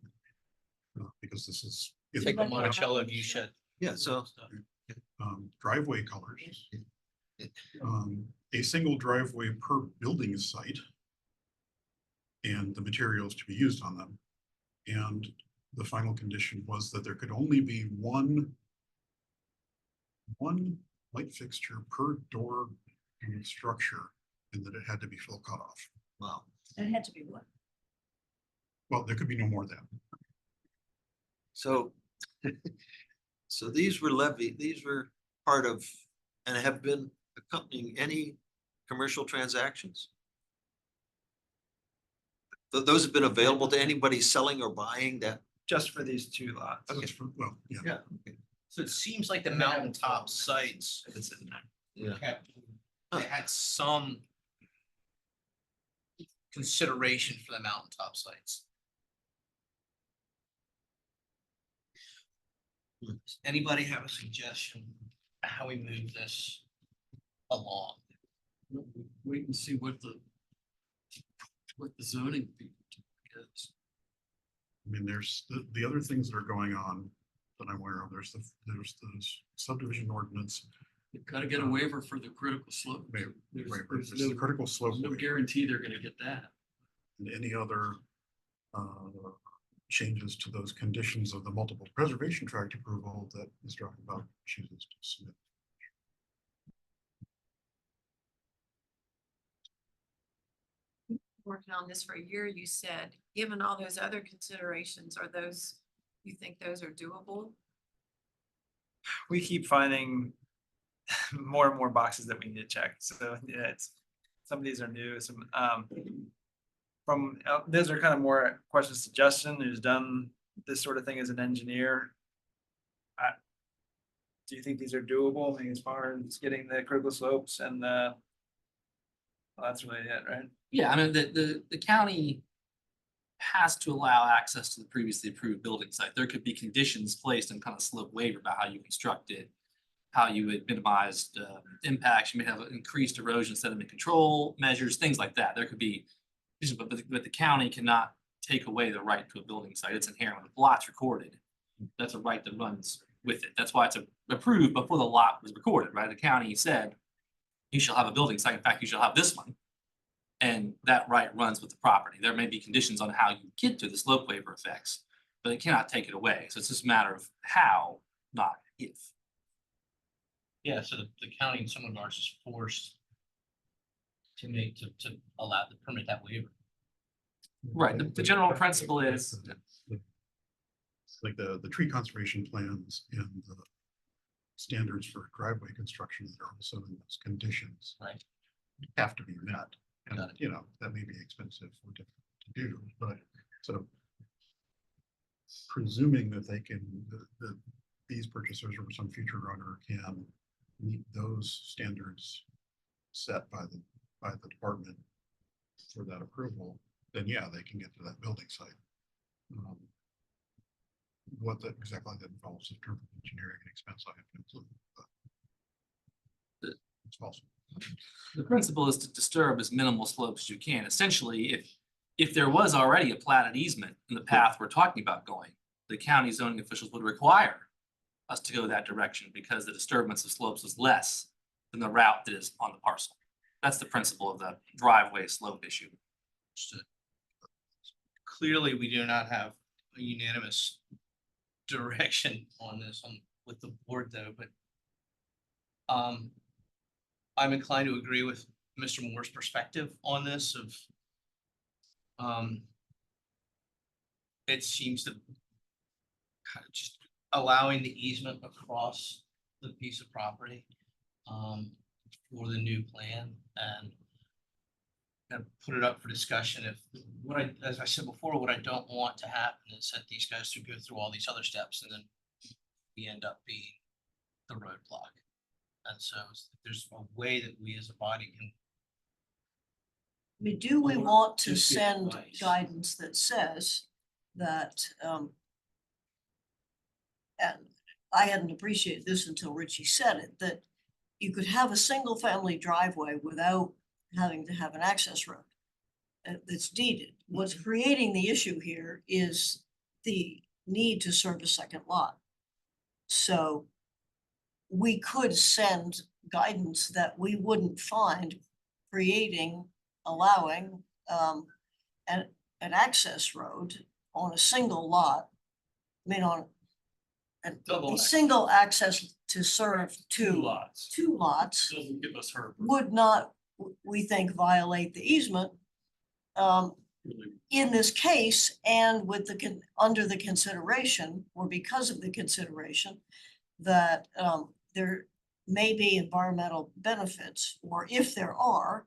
because this is. Take a Monticello view shed. Yeah, so Driveway colors. a single driveway per building site and the materials to be used on them. And the final condition was that there could only be one light fixture per door and structure, and that it had to be full cutoff. Wow. It had to be what? Well, there could be no more than. So, so these were levied, these were part of, and have been accompanying any commercial transactions? Those have been available to anybody selling or buying that? Just for these two lots. Okay. That's for, well, yeah. Yeah. Okay. So it seems like the mountaintop sites Yeah. they had some consideration for the mountaintop sites. Anybody have a suggestion how we move this along? Wait and see what the zoning people gets. I mean, there's the other things that are going on that I'm aware of. There's the subdivision ordinance. You've got to get a waiver for the critical slope. Right, There's- right, there's there's the no- critical slope There's no waiver guarantee they're gonna get that. and any other changes to those conditions of the multiple preservation tract approval that Mr. Achenbach chooses to submit. Working on this for a year, you said, given all those other considerations, are those, you think those are doable? We keep finding more and more boxes that we need to check. So yeah, it's, some of these are new, some, those are kind of more questions to Justin, who's done this sort of thing as an engineer. Do you think these are doable? I mean, as far as getting the critical slopes and the, well, that's really it, right? Yeah, I mean, the county has to allow access to the previously approved building site. There could be conditions placed in kind of slope waiver about how you construct it, how you would minimize impacts. You may have increased erosion sediment control measures, things like that. There could be, but the county cannot take away the right to a building site. It's inherent. When the lot's recorded, that's a right that runs with it. That's why it's approved before the lot was recorded, right? The county said, you shall have a building site. In fact, you shall have this one. And that right runs with the property. There may be conditions on how you get to the slope waiver effects, but it cannot take it away. So it's just a matter of how, not if. Yeah, so the county in some regards is forced to allow, to permit that waiver. Right, the general principle is, Like the tree conservation plans and the standards for driveway construction that are also in those conditions. Right. Have to be met. And, Got it. you know, that may be expensive or difficult to do, but so presuming that they can, that these purchasers or some future owner can meet those standards set by the department for that approval, then yeah, they can get to that building site. What that exactly that involves in terms of engineering and expense, I have to include, but it's possible. the principle is to disturb as minimal slopes as you can. Essentially, if there was already a platted easement in the path we're talking about going, the county zoning officials would require us to go that direction because the disturbance of slopes is less than the route that is on the parcel. That's the principle of the driveway slope issue. Clearly, we do not have a unanimous direction on this with the board though, but I'm inclined to agree with Mr. Moore's perspective on this of it seems to kind of just allowing the easement across the piece of property for the new plan and put it up for discussion. If as I said before, what I don't want to happen is that these guys to go through all these other steps and then we end up being the roadblock. And so there's a way that we as a body can. I mean, do we Or want to just get send advice. guidance that says that, and I hadn't appreciated this until Richie said it, that you could have a single family driveway without having to have an access road that's deeded. What's creating the issue here is the need to serve a second lot. So we could send guidance that we wouldn't find creating, allowing an access road on a single lot. I mean, on a single access to serve Two two lots. lots Doesn't give us her. would not, we think, violate the easement in this case, and with the, under the consideration, or because of the consideration, that there may be environmental benefits, or if there are,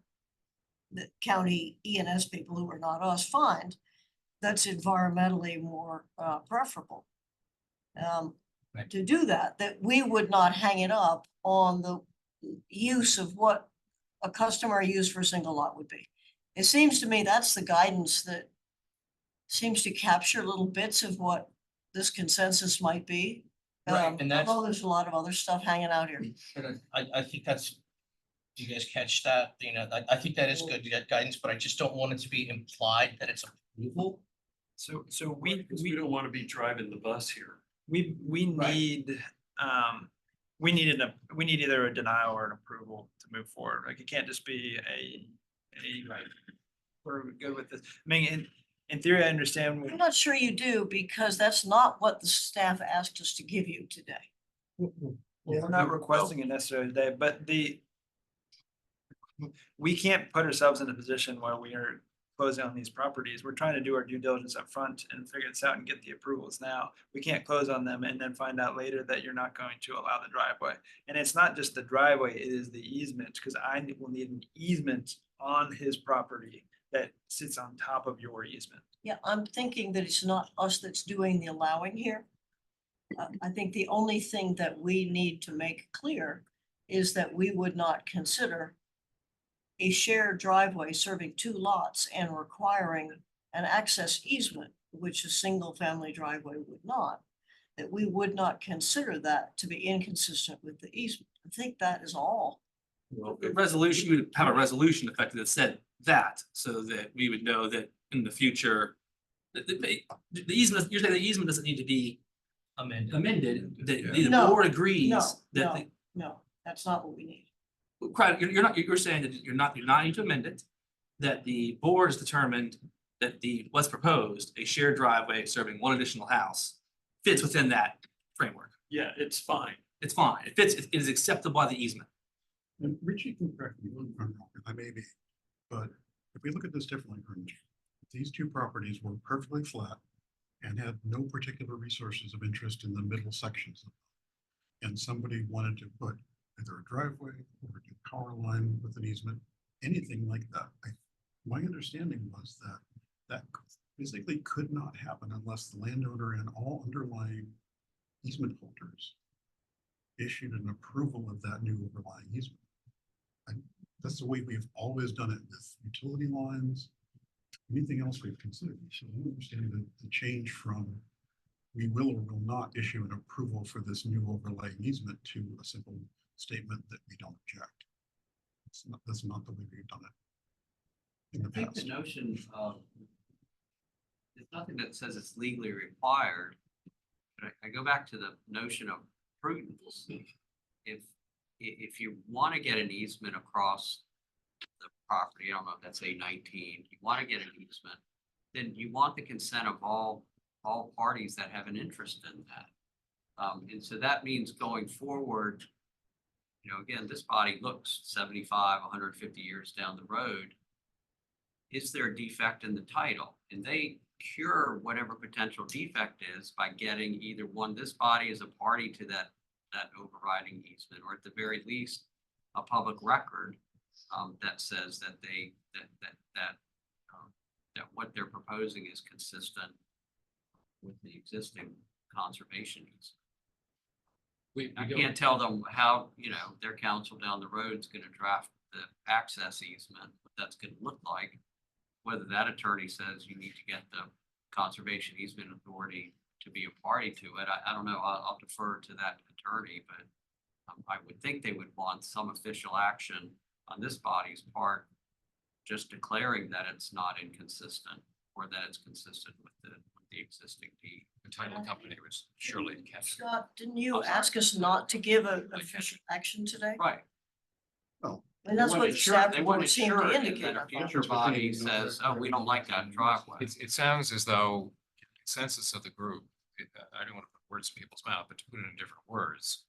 the county ENS people who are not us find, that's environmentally more preferable. To do that, that we would not hang it up on the use of what a customer use for a single lot would be. It seems to me that's the guidance that seems to capture little bits of what this consensus might be. Right, and that's- Although there's a lot of other stuff hanging out here. And I think that's, do you guys catch that? You know, I think that is good, you get guidance, but I just don't want it to be implied that it's approval. So Because we don't want to be driving the bus here. we Right. need, we need either a denial or an approval to move forward. Like, it can't just be we're good with this. I mean, in theory, I understand. I'm not sure you do, because that's not what the staff asked us to give you today. We're not requesting it necessarily today, but we can't put ourselves in a position where we are closing on these properties. We're trying to do our due diligence up front and figure this out and get the approvals now. We can't close on them and then find out later that you're not going to allow the driveway. And it's not just the driveway, it is the easement, because I will need an easement on his property that sits on top of your easement. Yeah, I'm thinking that it's not us that's doing the allowing here. I think the only thing that we need to make clear is that we would not consider a shared driveway serving two lots and requiring an access easement, which a single family driveway would not, that we would not consider that to be inconsistent with the easement. I think that is all. Well, The resolution, you would have a resolution effective that said that, so that we would know that in the future. The easement, you're saying the easement doesn't need to be amended, the No, board agrees No, that no, the. no, that's not what we need. Correct, you're not, you're saying that you're not need to amend it, that the board has determined that what's proposed, a shared driveway serving one additional house, fits within that framework. yeah, it's fine. It's fine, it fits, it is acceptable by the easement. And Richie can correct me if I'm wrong, I may be, but if we look at this differently, Richie, these two properties were perfectly flat and had no particular resources of interest in the middle sections. And somebody wanted to put either a driveway or a power line with an easement, anything like that. My understanding was that that basically could not happen unless the landowner and all underlying easement holders issued an approval of that new overlying easement. That's the way we've always done it with utility lines, anything else we've considered. So I understand the change from we will or will not issue an approval for this new overlaying easement to a simple statement that we don't object. That's not the way we've done it in the I think the past. notion of, there's nothing that says it's legally required. But I go back to the notion of prudence. If you want to get an easement across the property, I don't know if that's A19, you want to get an easement, then you want the consent of all parties that have an interest in that. And so that means going forward, you know, again, this body looks 75, 150 years down the road. Is there a defect in the title? And they cure whatever potential defect is by getting either one, this body is a party to that overriding easement, or at the very least, a public record that says that that what they're proposing is consistent with the existing conservation easement. I can't tell them how, you know, their council down the road is gonna draft the access easement, what that's gonna look like. Whether that attorney says you need to get the conservation easement authority to be a party to it, I don't know, I'll defer to that attorney, but I would think they would want some official action on this body's part, just declaring that it's not inconsistent or that it's consistent with the existing deed. The title company was surely captured. Scott, didn't you I'm sorry. ask us not to give an official action today? Right, And that's what the staff They report wouldn't seemed insure to it, and indicate. then I a thought. future body says, oh, we don't like that driveway. It sounds as though consensus of the group, I don't want to put words in people's mouth, but to put it in different words,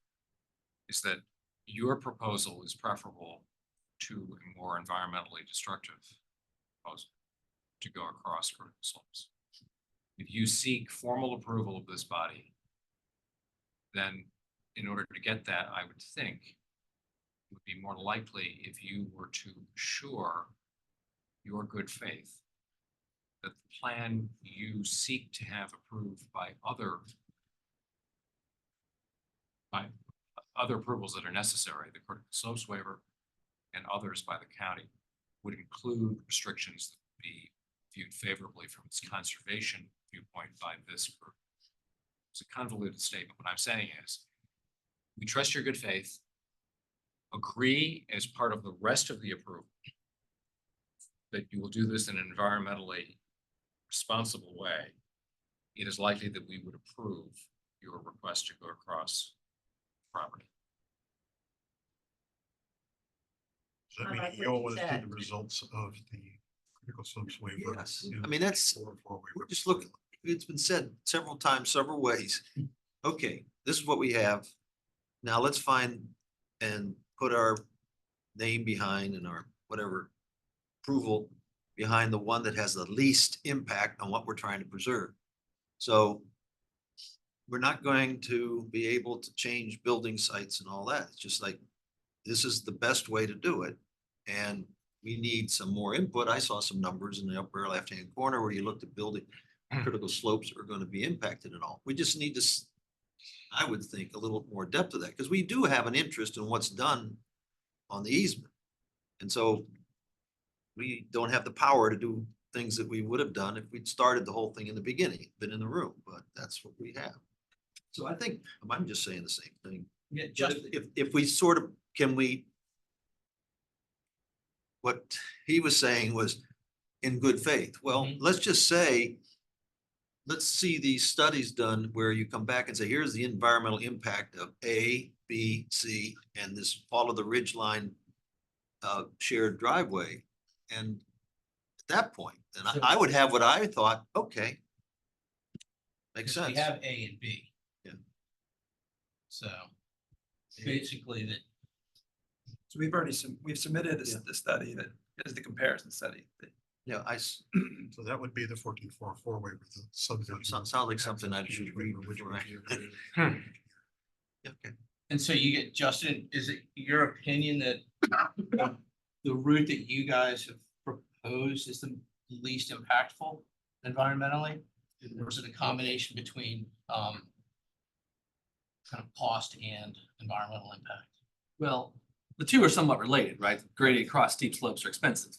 is that your proposal is preferable to a more environmentally destructive proposal to go across vertical slopes. If you seek formal approval of this body, then in order to get that, I would think it would be more likely if you were to assure your good faith that the plan you seek to have approved by other approvals that are necessary, the critical slopes waiver and others by the county, would include restrictions that would be viewed favorably from its conservation viewpoint by this group. It's a convoluted statement. What I'm saying is, we trust your good faith, agree as part of the rest of the approval that you will do this in an environmentally responsible way. It is likely that we would approve your request to go across property. Does that mean I like you what all you want to see said. the results of the critical slopes waiver? Yes, in I mean, that's, 404 waiver? we're just looking, it's been said several times, several ways. Okay, this is what we have. Now let's find and put our name behind and our whatever approval behind the one that has the least impact on what we're trying to preserve. So we're not going to be able to change building sites and all that. It's just like, this is the best way to do it. And we need some more input. I saw some numbers in the upper left-hand corner where you looked at building critical slopes are going to be impacted and all. We just need to, I would think, a little more depth to that, because we do have an interest in what's done on the easement. And so we don't have the power to do things that we would have done if we'd started the whole thing in the beginning, been in the room, but that's what we have. So I think, I'm just saying the same thing. Yeah, But just, if we sort of, what he was saying was in good faith. Well, Mhm. let's just say, let's see these studies done where you come back and say, here's the environmental impact of A, B, C, and this follow the ridge line shared driveway. And at that point, then I would have what I thought, okay. Makes because sense. we have A and B. Yeah. So basically that, So we've submitted the study that is the comparison study. Yeah, So that would be the 1444 waiver, the subdivision. sounds like something I should read Which before would I. be- Yeah, okay. and so you get, Justin, is it your opinion that the route that you guys have proposed is the least impactful environmentally? Or is it a combination between kind of cost and environmental impact? Well, the two are somewhat related, right? Grading across steep slopes are expensive.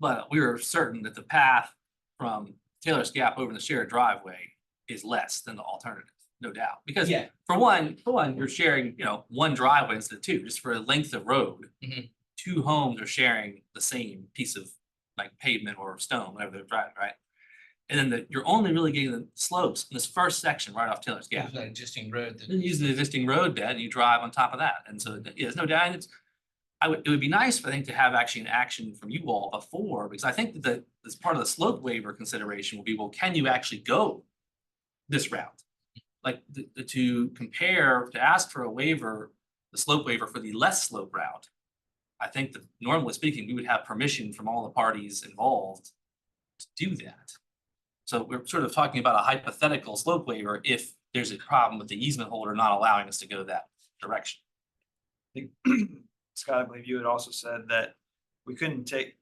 But we were certain that the path from Taylor's Gap over the shared driveway is less than the alternative, no doubt. Because Yeah. for one, you're sharing, one driveway instead of two, just for a length of road. Mhm. Two homes are sharing the same piece of like pavement or stone, whatever they're driving, right? And then you're only really getting the slopes in this first section right off Taylor's Gap. There's that existing road that. Then using the existing road bed and you drive on top of that. And so, yeah, there's no doubt. And it would be nice, I think, to have actually an action from you all before, because I think that as part of the slope waiver consideration will be, well, can you actually go this route? Like to compare, to ask for a waiver, the slope waiver for the less slope route. I think that normally speaking, we would have permission from all the parties involved to do that. So we're sort of talking about a hypothetical slope waiver if there's a problem with the easement holder not allowing us to go that direction. Scott, I believe you had also said that we couldn't take,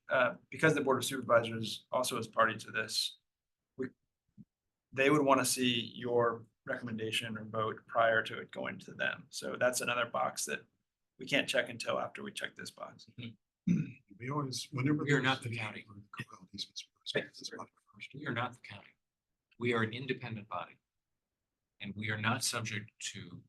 because the Board of Supervisors also is party to this. They would want to see your recommendation or vote prior to it going to them. So that's another box that we can't check until after we check this box. We always, whenever. We are there's not the an county. issue with corral easements, it's not the first. We are not the county. We are an independent body. And we are not subject to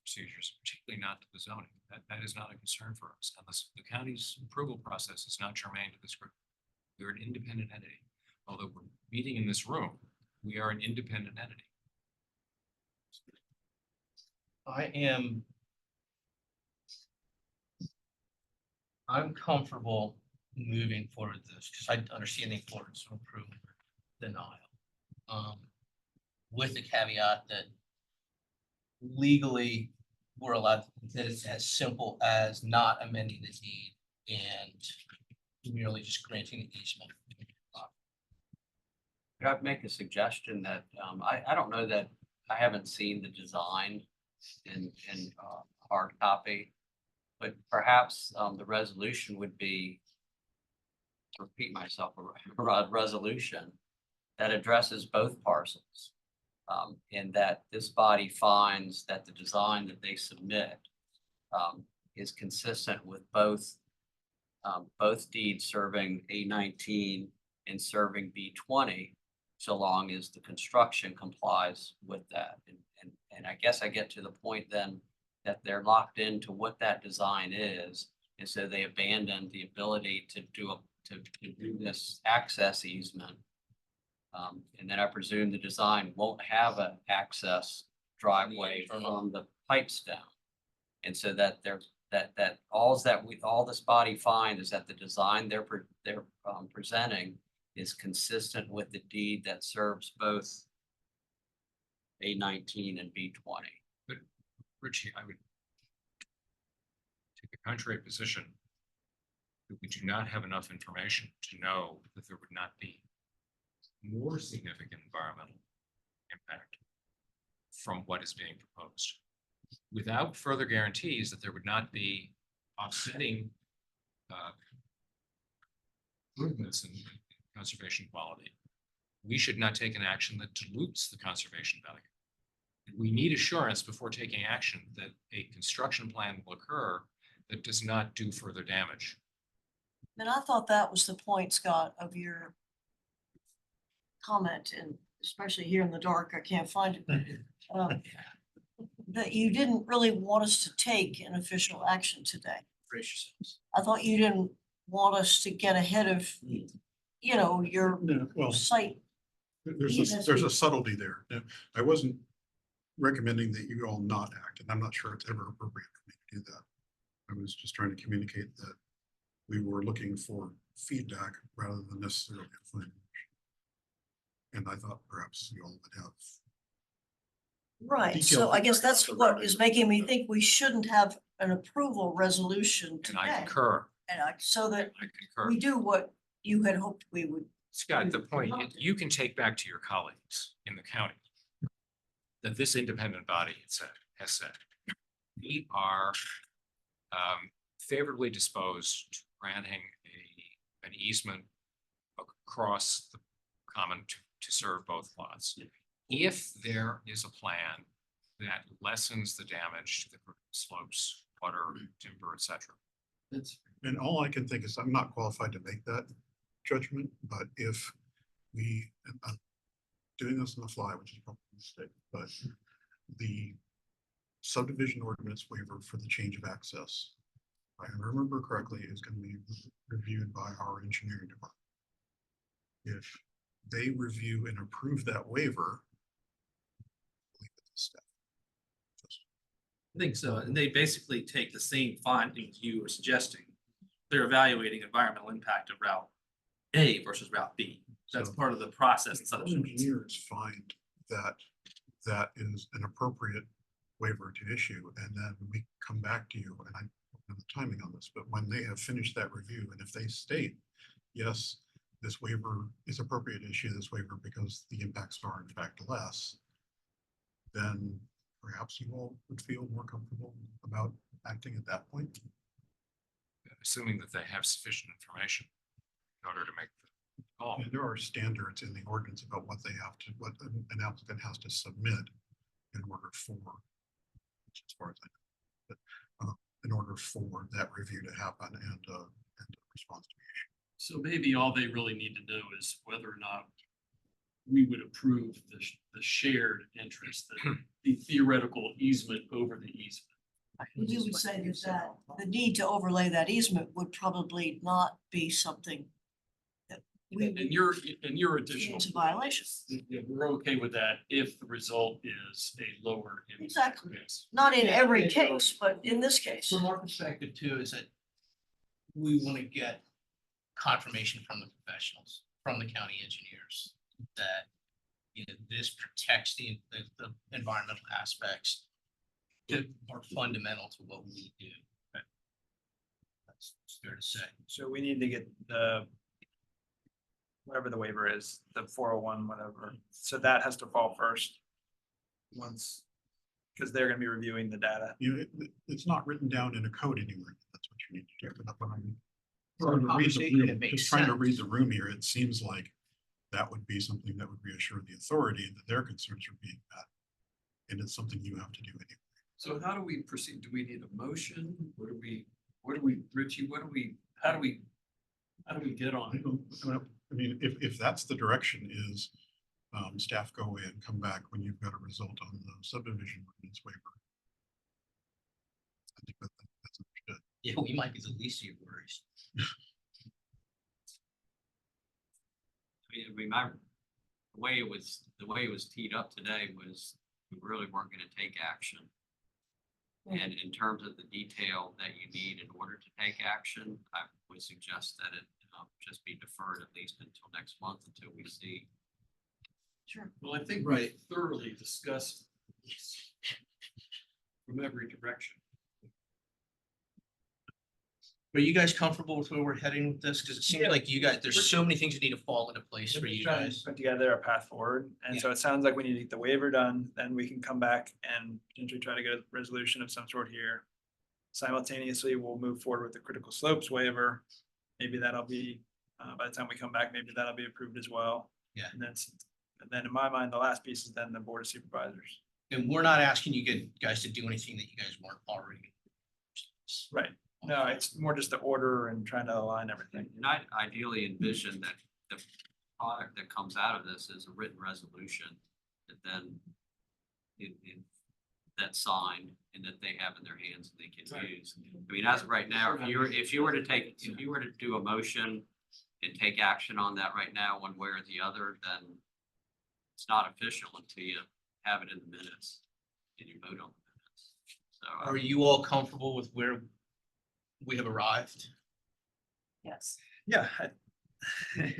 procedures, particularly not to the zoning. That is not a concern for us unless the county's approval process is not germane to this group. We are an independent entity. Although we're meeting in this room, we are an independent entity. I am I'm comfortable moving forward with this, because I understand the importance of approving denial. With the caveat that legally, we're allowed, that it's as simple as not amending the deed and merely just granting the easement. Could I make a suggestion that, I don't know that, I haven't seen the design in hard copy. But perhaps, the resolution would be, repeat myself, a resolution that addresses both parcels. And that this body finds that the design that they submit, is consistent with both deeds serving A19 and serving B20, so long as the construction complies with that. And I guess I get to the point then that they're locked into what that design is. And so they abandoned the ability to do this access easement. And then I presume the design won't have an access driveway from the pipes down. And so that all this body finds is that the design they're presenting is consistent with the deed that serves both A19 and B20. Richie, I would take a contrary position that we do not have enough information to know that there would not be more significant environmental impact from what is being proposed, without further guarantees that there would not be offsetting improvements in conservation quality. We should not take an action that dilutes the conservation value. We need assurance before taking action that a construction plan will occur that does not do further damage. And I thought that was the point, Scott, of your comment, and especially here in the dark, I can't find it. That you didn't really want us to take an official action today. Brace yourselves. I thought you didn't want us to get ahead of, your No, well, site. there's a subtlety there. Now, I wasn't recommending that you all not act, and I'm not sure it's ever appropriate for me to do that. I was just trying to communicate that we were looking for feedback rather than necessarily a final action. And I thought perhaps you all would have. Right, so I guess that's what is making me think we shouldn't have an approval resolution And I today. concur, So that I concur. we do what you had hoped we would. Scott, the point, you can take back to your colleagues in the county that this independent body has said, we are favorably disposed to granting an easement across the common to serve both lots. If there is a plan that lessens the damage to the slopes, water, timber, et cetera. And all I can think is I'm not qualified to make that judgment, but if we, and I'm doing this on the fly, which is probably a mistake, but the subdivision ordinance waiver for the change of access, if I remember correctly, is going to be reviewed by our engineering department. If they review and approve that waiver, leave it to staff. I think so, and they basically take the same findings you were suggesting. They're evaluating environmental impact of Route A versus Route B. That's So- part of the process. If engineers find that that is an appropriate waiver to issue, and then we come back to you, and I don't know the timing on this, but when they have finished that review, and if they state, yes, this waiver is appropriate to issue this waiver because the impacts are in fact less, then perhaps you all would feel more comfortable about acting at that point. Assuming that they have sufficient information in order to make the call. And there are standards in the ordinance about what they have to, what an applicant has to submit in order for, as far as I know, but in order for that review to happen and a response to be issued. So maybe all they really need to know is whether or not we would approve the shared interest, the theoretical easement over the easement. We would say that the need to overlay that easement would probably not be something that we And would your see additional. into violation. Yeah, we're okay with that if the result is a lower. impact. Exactly. Yes. Not in every case, but in this case. From our perspective too, is that we want to get confirmation from the professionals, from the county engineers, that, you know, this protects the environmental aspects that are fundamental to what we do. That's fair to say. So we need to get the whatever the waiver is, the 401, whatever. So that has to fall first. Once, because they're gonna be reviewing the data. You know, it's not written down in a code anywhere. That's what you need to do. But when I'm For a trying to read the conversation, room- it makes just trying to sense. read the room here, it seems like that would be something that would reassure the authority that their concerns are being met. And it's something you have to do anyway. So how do we proceed? Do we need a motion? Richie, how do we get on it? I mean, if that's the direction is, staff go in, come back when you've got a result on the subdivision ordinance waiver. I think that's understood. Yeah, we might be the least of your worries. I mean, the way it was teed up today was we really weren't gonna take action. And in terms of the detail that you need in order to take action, I would suggest that it just be deferred at least until next month until we see. Sure. Well, I think we thoroughly discussed this from every direction. Are you guys comfortable with where we're heading with this? Because it seems Yeah. like you guys, there's so many things that need to fall into place for you Trying to guys. Put together a path forward, and so it sounds like we need to get the waiver done, then we can come back and potentially try to get a resolution of some sort here. Simultaneously, we'll move forward with the critical slopes waiver. Maybe that'll be, by the time we come back, maybe that'll be approved as well. Yeah. And then in my mind, the last piece is then the board of supervisors. And we're not asking you guys to do anything that you guys weren't already. Right. No, it's more just the order and trying to align everything. And I ideally envision that the product that comes out of this is a written resolution that then that's signed and that they have in their hands and they can use. I mean, as of right now, if you were to do a motion and take action on that right now, one way or the other, then it's not official until you have it in the minutes and you vote on the minutes. So Are you all comfortable with where we have arrived? Yes. Yeah. I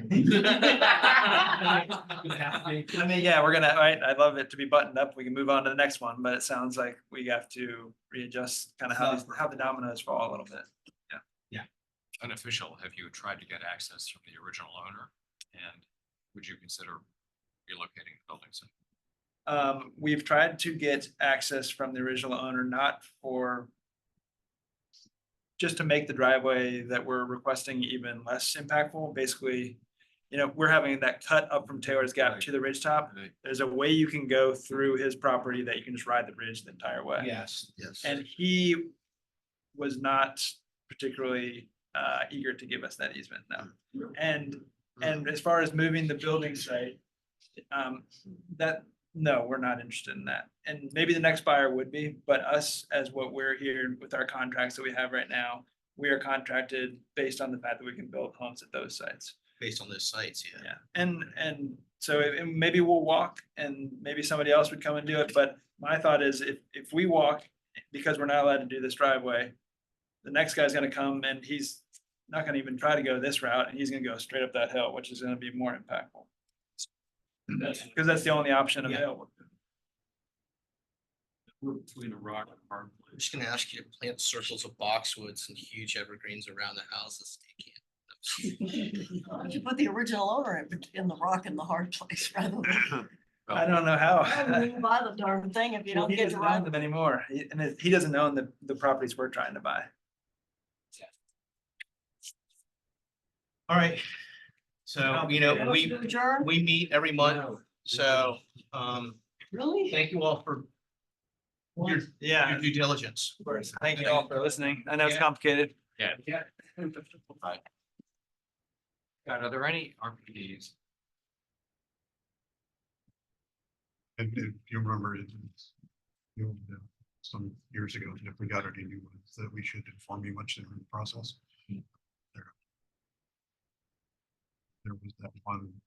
mean, yeah, we're gonna, right, I'd love it to be buttoned up. We can move on to the next one, but it sounds like we have to readjust kind of how the dominoes fall a little bit. Unofficial, have you tried to get access from the original owner? And would you consider relocating the building site? We've tried to get access from the original owner, not for just to make the driveway that we're requesting even less impactful. Basically, you know, we're having that cut up from Taylor's Gap to the ridge top. Right. There's a way you can go through his property that you can just ride the ridge the entire way. Yes. Yes. And he was not particularly eager to give us that easement, no. And as far as moving the building site, no, we're not interested in that. And maybe the next buyer would be, but us, as what we're here with our contracts that we have right now, we are contracted based on the fact that we can build homes at those sites. Based on those sites, yeah. Yeah, and so maybe we'll walk and maybe somebody else would come and do it, but my thought is if we walk, because we're not allowed to do this driveway, the next guy's gonna come and he's not gonna even try to go this route, and he's gonna go straight up that hill, which is gonna be more impactful. Because that's the only option available. We're between a rock and a hard I'm place. just gonna ask you to plant circles of boxwoods and huge evergreens around the houses. You can't. Why don't you put the original owner in the rock and the hard place rather than I don't know how. buy the darn thing if you don't He get to doesn't own ride. them anymore, and he doesn't own the properties we're trying to buy. All right. So, you know, Motion to adjourn? we meet every month, so, Really? thank you all for your Yeah, due diligence. of course. Thank you all for listening. I know it's Yeah. complicated. Yeah. God, are there any RPDs? And if you remember, some years ago, if we got any new ones, that we should inform you much sooner in the process. There was that one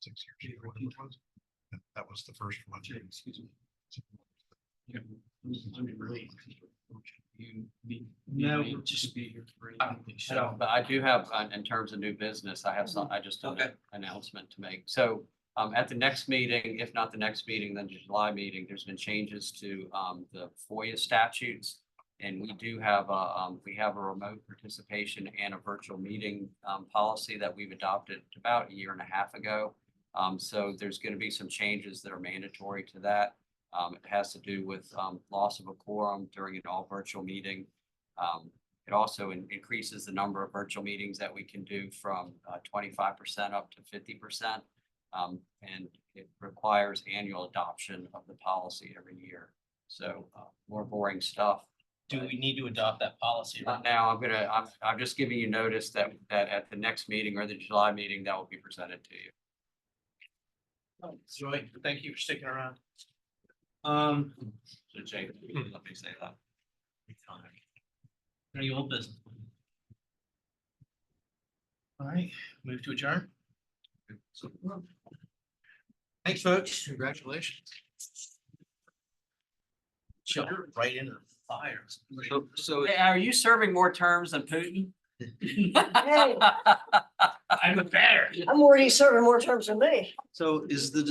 6 years ago, whatever it was. That was the first one. Excuse me. Yeah, I mean, really. You need, No, me we'll to just- be here for I don't anything. think I don't, so. but I do have, in terms of new business, I have some, I just have an Okay. announcement to make. So at the next meeting, if not the next meeting, then the July meeting, there's been changes to the FOIA statutes. And we do have we have a remote participation and a virtual meeting policy that we've adopted about a year and a half ago. So there's going to be some changes that are mandatory to that. It has to do with loss of a quorum during an all virtual meeting. It also increases the number of virtual meetings that we can do from 25% up to 50%. And it requires annual adoption of the policy every year. So more boring stuff. Do we need to adopt that policy? Not now, I'm just giving you notice that at the next meeting or the July meeting, that will be presented to you. Joy, thank you for sticking around. So Jake, let me say that. Any old business? All right, move to adjourn. Thanks, folks. Congratulations. Jump right into the fire. So Hey, are you serving more terms than Putin? Hey, I'm a bear. I'm already serving more terms than me. is the